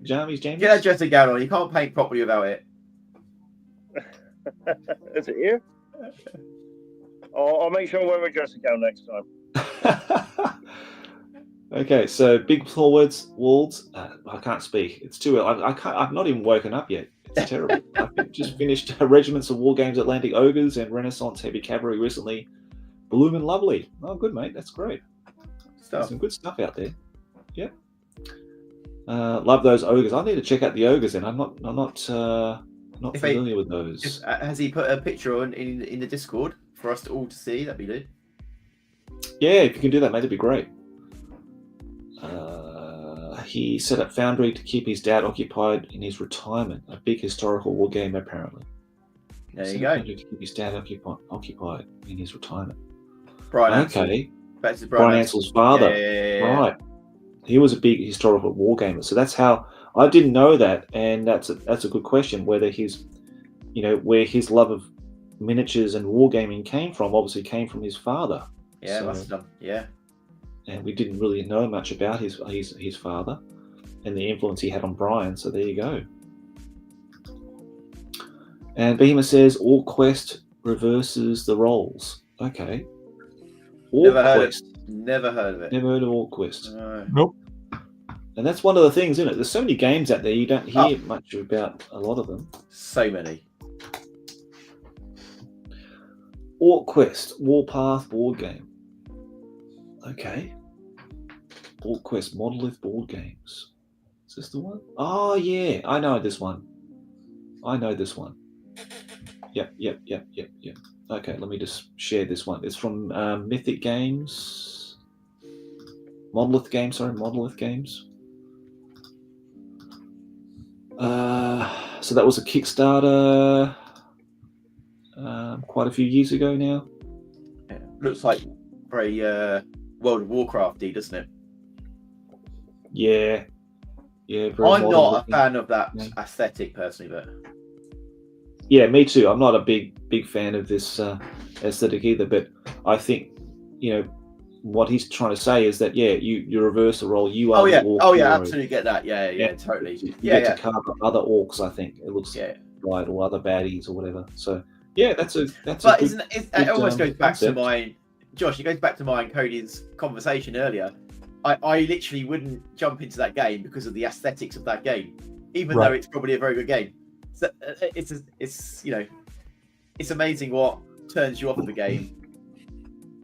Jammies. Get that dressing gown on. You can't paint properly without it. Is it here? I'll make sure I wear my dressing gown next time. Okay, so big forwards, walls. I can't speak. It's too early. I've not even woken up yet. It's terrible. I've just finished Regiments of War Games Atlantic Ogres and Renaissance Heavy Cavalry recently. Blooming lovely. Oh, good, mate. That's great. Some good stuff out there. Yep. Love those ogres. I need to check out the ogres, and I'm not familiar with those. Has he put a picture on in the Discord for us all to see? That'd be good. Yeah, if you can do that, mate, that'd be great. He set up Foundry to keep his dad occupied in his retirement. A big historical war game, apparently. There you go. To keep his dad occupied in his retirement. Brian okay. Ansell. Brian Ansell's father. Yeah. Right. He was a big historical war gamer. So that's how I didn't know that, and that's a good question. Whether where his love of miniatures and wargaming came from. Obviously, came from his father. Yeah, must have done. Yeah. And we didn't really know much about his father and the influence he had on Brian. So there you go. And Behemoth says All Quest reverses the roles. Okay. Never heard of it. Never heard of All Quest. Nope. And that's one of the things, isn't it? There's so many games out there, you don't hear much about a lot of them. So many. Orc Quest, Warpath board game. Okay. Orc Quest, Monolith board games. Is this the one? Oh, yeah. I know this one. Yep. Okay, let me just share this one. It's from Mythic Games. Monolith Games. So that was a Kickstarter quite a few years ago now. Yeah. Looks like very World of Warcrafty, doesn't it? Yeah. Very I'm not a looking. fan of that Yeah. aesthetic personally, but Yeah, me too. I'm not a big fan of this aesthetic either, but I think, what he's trying to say is that, you reverse the role. You are the orc hero. absolutely get that. Yeah, totally. You Yeah, get to carve up other orcs, I think. It looks right, or other baddies or whatever. So, yeah, that's a But good, it almost goes back concept. to mine, Josh, it goes back to mine and Cody's conversation earlier. I literally wouldn't jump into that game because of the aesthetics of that game, even though it's probably a very good game. So it's amazing what turns you off of the game.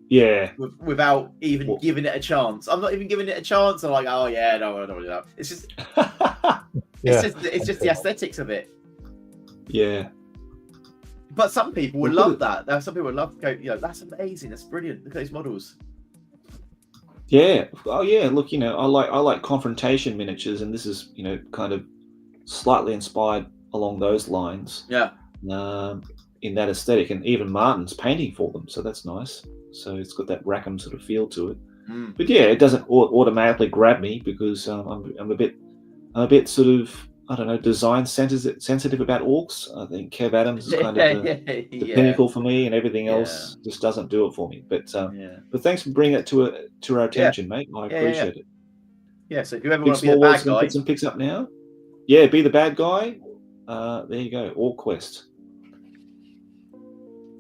Yeah. Without even giving it a chance. I'm not even giving it a chance. I'm like, oh yeah, no, I don't want to do that. It's just, it's just the aesthetics of it. Yeah. But some people would love that. Some people would love to go, that's amazing. That's brilliant. Look at those models. Yeah. Oh yeah. Look, I like confrontation miniatures, and this is, kind of slightly inspired along those lines. Yeah. In that aesthetic, and even Martin's painting for them, so that's nice. So it's got that Rackham sort of feel to it. But yeah, it doesn't automatically grab me because I'm a bit sort of, I don't know, design sensitive about orcs. I think Kev Adams is kind of the pinnacle for me, and everything else just doesn't do it for me. But thanks for bringing it to our attention, mate. I appreciate it. Yeah. So if you ever Big want to be the Small bad World's gonna guy, put some picks up now. Yeah, be the bad guy. There you go. Orc Quest.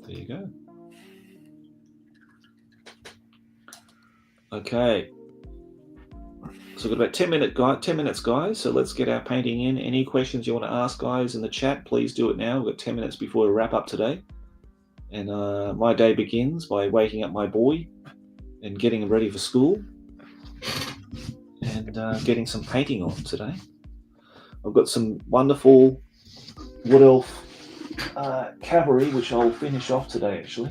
There you go. Okay. So we've got about 10 minutes, guys. So let's get our painting in. Any questions you want to ask, guys, in the chat, please do it now. We've got 10 minutes before we wrap up today. And my day begins by waking up my boy and getting him ready for school and getting some painting on today. I've got some wonderful Wood Elf cavalry, which I'll finish off today, actually.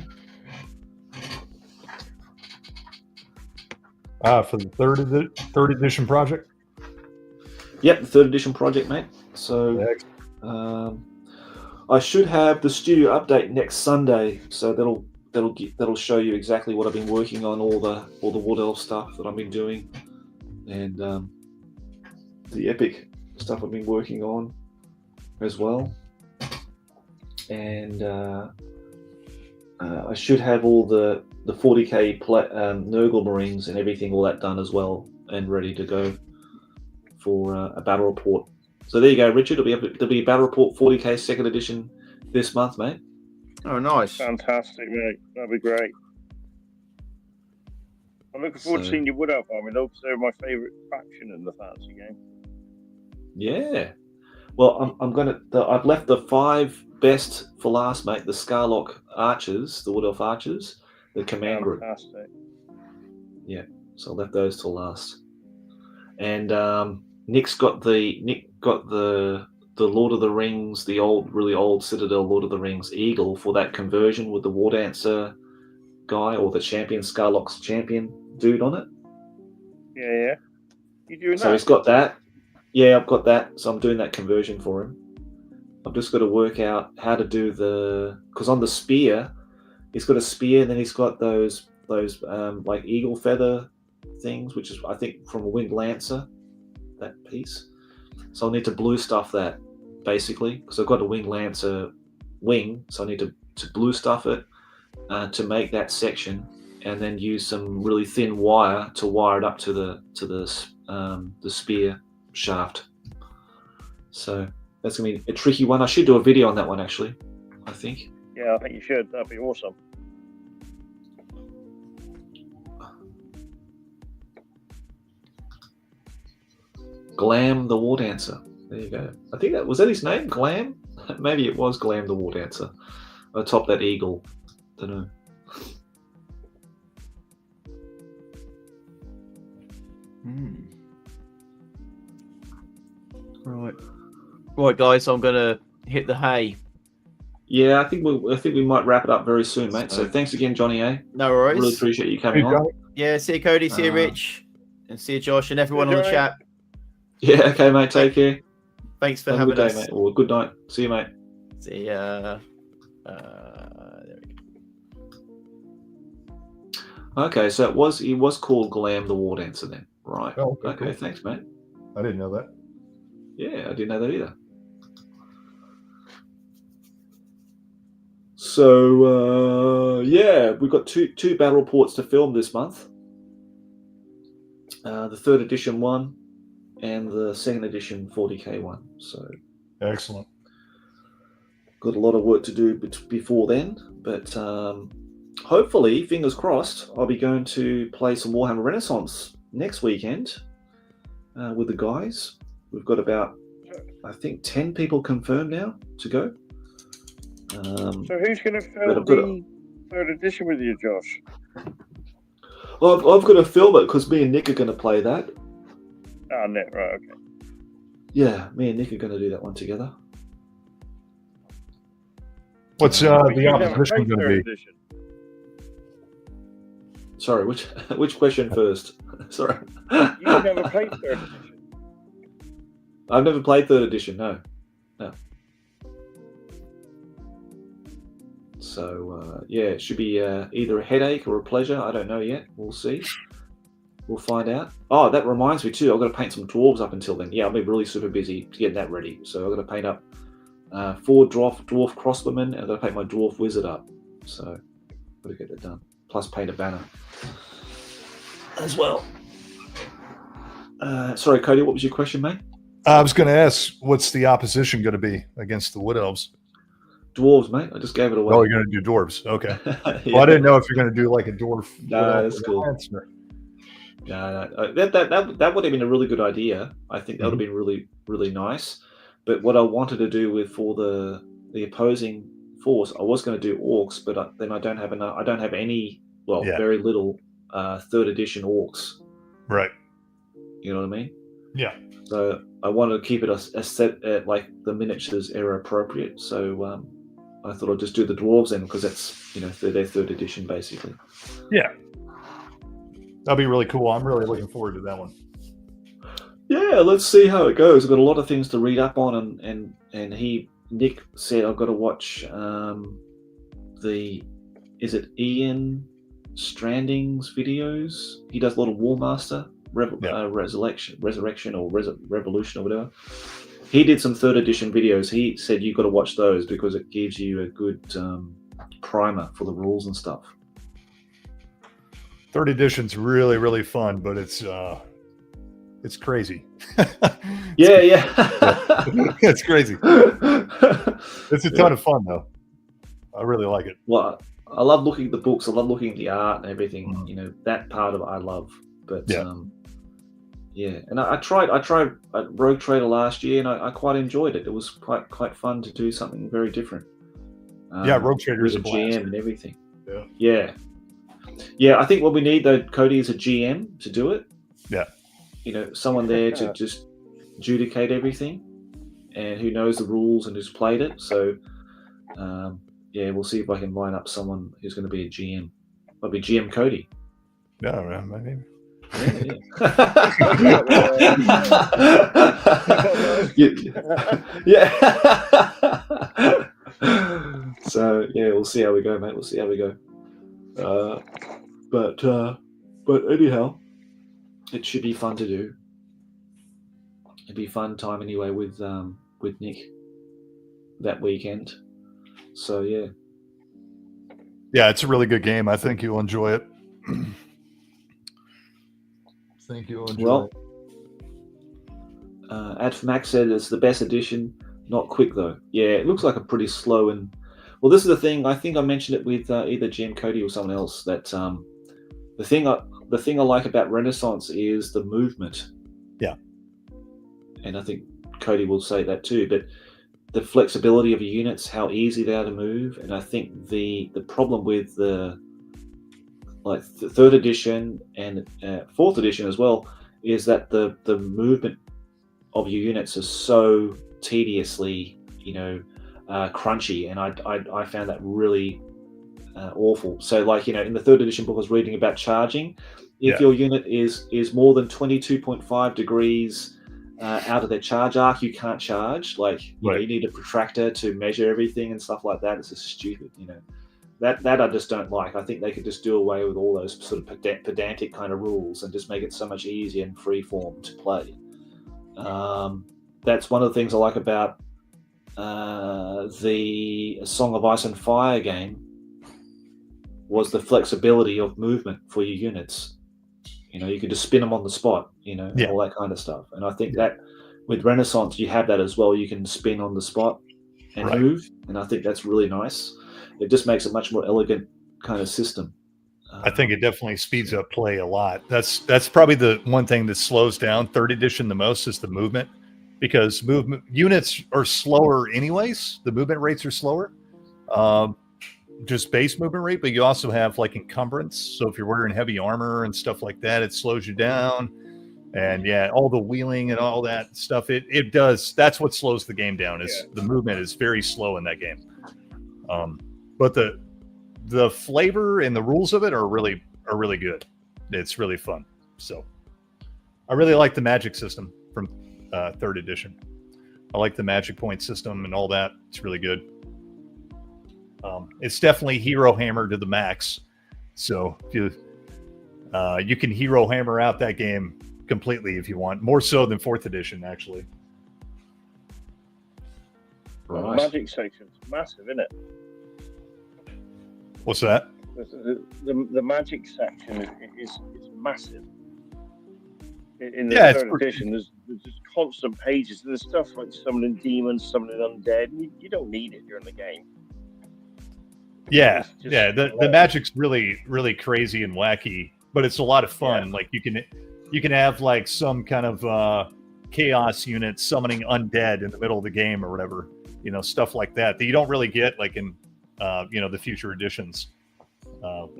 For the third edition project? Yep, the third edition project, mate. So I should have the studio update next Sunday, so that'll show you exactly what I've been working on, all the Wood Elf stuff that I've been doing, and the epic stuff I've been working on as well. And I should have all the 40k Nurgle Marines and everything, all that done as well, and ready to go for a battle report. So there you go, Richard. There'll be a battle report 40k second edition this month, mate. Oh, nice. Fantastic, mate. That'd be great. I'm looking forward to seeing your Wood Elf army, though, because they're my favourite faction in the fantasy game. Yeah. Well, I've left the 5 best for last, mate. The Scarlock Archers, the Wood Elf Archers, the command group. Fantastic. Yeah. So I left those till last. And Nick got the Lord of the Rings, the really old Citadel Lord of the Rings Eagle for that conversion with the War Dancer guy, or the champion, Scarlock's champion dude on it. Yeah. You doing So that? he's got that. Yeah, I've got that. So I'm doing that conversion for him. I've just got to work out how to do because on the spear, he's got a spear, and then he's got those like eagle feather things, which is, I think, from a Winged Lancer, that piece. So I'll need to blue stuff that, basically, because I've got a Winged Lancer wing, so I need to blue stuff it to make that section, and then use some really thin wire to wire it up to the spear shaft. So that's gonna be a tricky one. I should do a video on that one, actually, I think. Yeah, I think you should. That'd be awesome. Glam the War Dancer. There you go. I think that was that his name, Glam. Maybe it was Glam the War Dancer. Atop that eagle. Don't know. Right, guys. I'm gonna hit the hay. Yeah, I think we might wrap it up very soon, mate. So thanks again, Johnny. No worries. Really appreciate you coming on. Yeah, see you, Cody. See you, Rich, and see you, Josh, and everyone on the chat. Yeah, okay, mate. Take care. Thanks for Have having a good us. day, mate. Or good night. See you, mate. See ya. There we go. Okay, so it was called Glam the War Dancer then, right? Oh, okay, cool. Thanks, mate. I didn't know that. Yeah, I didn't know that either. So yeah, we've got two battle reports to film this month. The 3rd edition one and the 2nd edition 40k one. So Excellent. got a lot of work to do before then, but hopefully, fingers crossed, I'll be going to play some Warhammer Renaissance next weekend with the guys. We've got about, I think, 10 people confirmed now to go. So who's going to film the 3rd edition with you, Josh? Well, I've got to film it because me and Nick are going to play that. Oh, Nick, right, okay. Yeah, me and Nick are going to do that one together. What's the opposition going to be? Edition. Sorry, which question first? Sorry. You've never played 3rd edition? I've never played 3rd edition, no. So, yeah, it should be either a headache or a pleasure. I don't know yet. We'll see. We'll find out. Oh, that reminds me too. I've got to paint some dwarves up until then. Yeah, I'll be really super busy to get that ready. So I've got to paint up 4 dwarf crossbowmen, and I've got to paint my dwarf wizard up. So I've got to get that done. Plus paint a banner as well. Sorry, Cody, what was your question, mate? I was going to ask, what's the opposition going to be against the Wood Elves? Dwarves, mate. I just gave it away. Oh, you're going to do dwarves. Okay. Yeah. Well, I didn't know if you're going to do like a dwarf. No, that's cool. No. That would have been a really good idea. I think that would have been really, really nice. But what I wanted to do with for the opposing force, I was going to do orcs, but then I don't have enough. I don't have any. Well, very little 3rd edition orcs. Right. You know what I mean? Yeah. So I wanted to keep it a set at like the miniatures era appropriate. So I thought I'd just do the dwarves then because that's their 3rd edition basically. Yeah. That'll be really cool. I'm really looking forward to that one. Yeah, let's see how it goes. I've got a lot of things to read up on, and Nick said I've got to watch is it Ian Stranding's videos? He does a lot of Warmaster Resurrection or Revolution or whatever. He did some 3rd edition videos. He said you've got to watch those because it gives you a good primer for the rules and stuff. 3rd edition's really, really fun, but it's crazy. Yeah. It's crazy. It's a ton of fun, though. I really like it. Well, I love looking at the books. I love looking at the art and everything. That part of it I love. But yeah, and I tried Rogue Trader last year, and I quite enjoyed it. It was quite fun to do something very different. Rogue Trader is a GM and everything. Yeah. I think what we need though, Cody, is a GM to do it. Yeah. Someone there to just adjudicate everything, and who knows the rules and who's played it. So, we'll see if I can line up someone who's going to be a GM. I'll be GM Cody. Yeah, maybe. So we'll see how we go, mate. We'll see how we go. But anyhow, it should be fun to do. It'd be a fun time anyway with Nick that weekend. So yeah, it's a really good game. I think you'll enjoy it. Well, Adfmax said it's the best edition, not quick though. Yeah, it looks like a pretty slow and. Well, this is the thing. I think I mentioned it with either GM Cody or someone else that the thing I like about Renaissance is the movement. Yeah. and I think Cody will say that too, but the flexibility of your units, how easy they are to move, and I think the problem with the third edition and fourth edition as well is that the movement of your units is so tediously, crunchy, and I found that really awful. So, like, in the third edition book, I was reading about charging. If your unit is more than 22.5 degrees out of their charge arc, you can't charge. Like, you need a protractor to measure everything and stuff like that. It's just stupid, That I just don't like. I think they could just do away with all those sort of pedantic kind of rules and just make it so much easier and free form to play. That's one of the things I like about the Song of Ice and Fire game, was the flexibility of movement for your units. You could just spin them on the spot, all that kind of stuff. And I think that with Renaissance, you have that as well. You can spin on the spot and move, and I think that's really nice. It just makes a much more elegant kind of system. I think it definitely speeds up play a lot. That's probably the one thing that slows down third edition the most, is the movement, because movement units are slower anyways. The movement rates are slower, just base movement rate, but you also have like encumbrance. So if you're wearing heavy armor and stuff like that, it slows you down. And all the wheeling and all that stuff, it does. That's what slows the game down, is the movement is very slow in that game. But the flavor and the rules of it are really good. It's really fun. So I really like the magic system from third edition. I like the magic point system and all that. It's really good. It's definitely hero hammer to the max. So if you can hero hammer out that game completely if you want, more so than fourth edition, actually. The magic section's massive, isn't it? What's that? The magic section is massive. In the third edition, there's just constant pages. There's stuff like summoning demons, summoning undead. You don't need it during the game. The magic's really crazy and wacky, but it's a lot of fun. Like you can have like some kind of chaos unit summoning undead in the middle of the game or whatever, stuff like that you don't really get like in the future editions,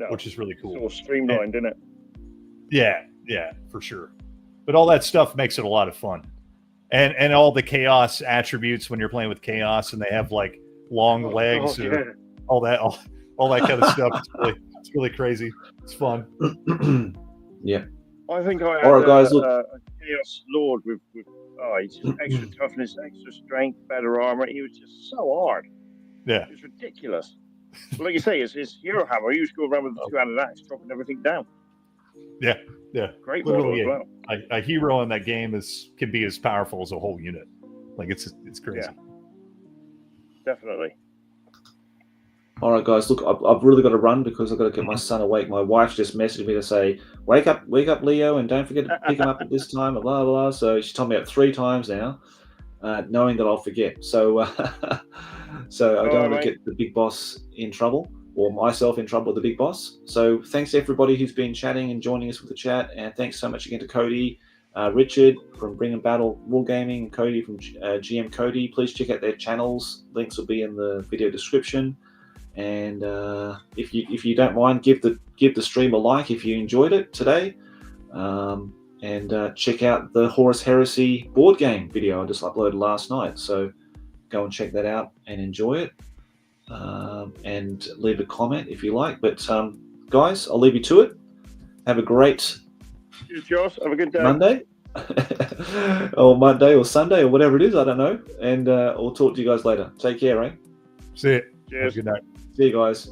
which is really cool. It's all streamlined, isn't it? Yeah, for sure. But all that stuff makes it a lot of fun, and all the chaos attributes when you're playing with chaos, and they have like long legs. All that kind of stuff. It's really crazy. It's fun. Yeah. I think I had a Chaos Lord with he's just extra toughness, extra strength, better armor. He was just so hard. Yeah. It was ridiculous. But like you say, it's Herohammer. He used to go around with the two-handed axe, dropping everything down. Yeah. Great model as well. A hero in that game can be as powerful as a whole unit. Like it's crazy. Yeah. Definitely. All right, guys. Look, I've really got to run because I've got to get my son awake. My wife just messaged me to say, "Wake up, Leo, and don't forget to pick him up at this time." Blah blah blah. So she told me up 3 times now, knowing that I'll forget. So, I don't want to get the big boss in trouble or myself in trouble with the big boss. So, thanks to everybody who's been chatting and joining us with the chat, and thanks so much again to Cody, Richard from Bring and Battle Wargaming, and Cody from GM Cody. Please check out their channels. Links will be in the video description. And if you don't mind, give the stream a like if you enjoyed it today, and check out the Horus Heresy board game video I just uploaded last night. So go and check that out and enjoy it, and leave a comment if you like. But guys, I'll leave you to it. Have a great Josh. Have a good day. Monday, or Monday or Sunday or whatever it is. I don't know. And we'll talk to you guys later. Take care, eh? See you. Cheers. Good night. See you guys.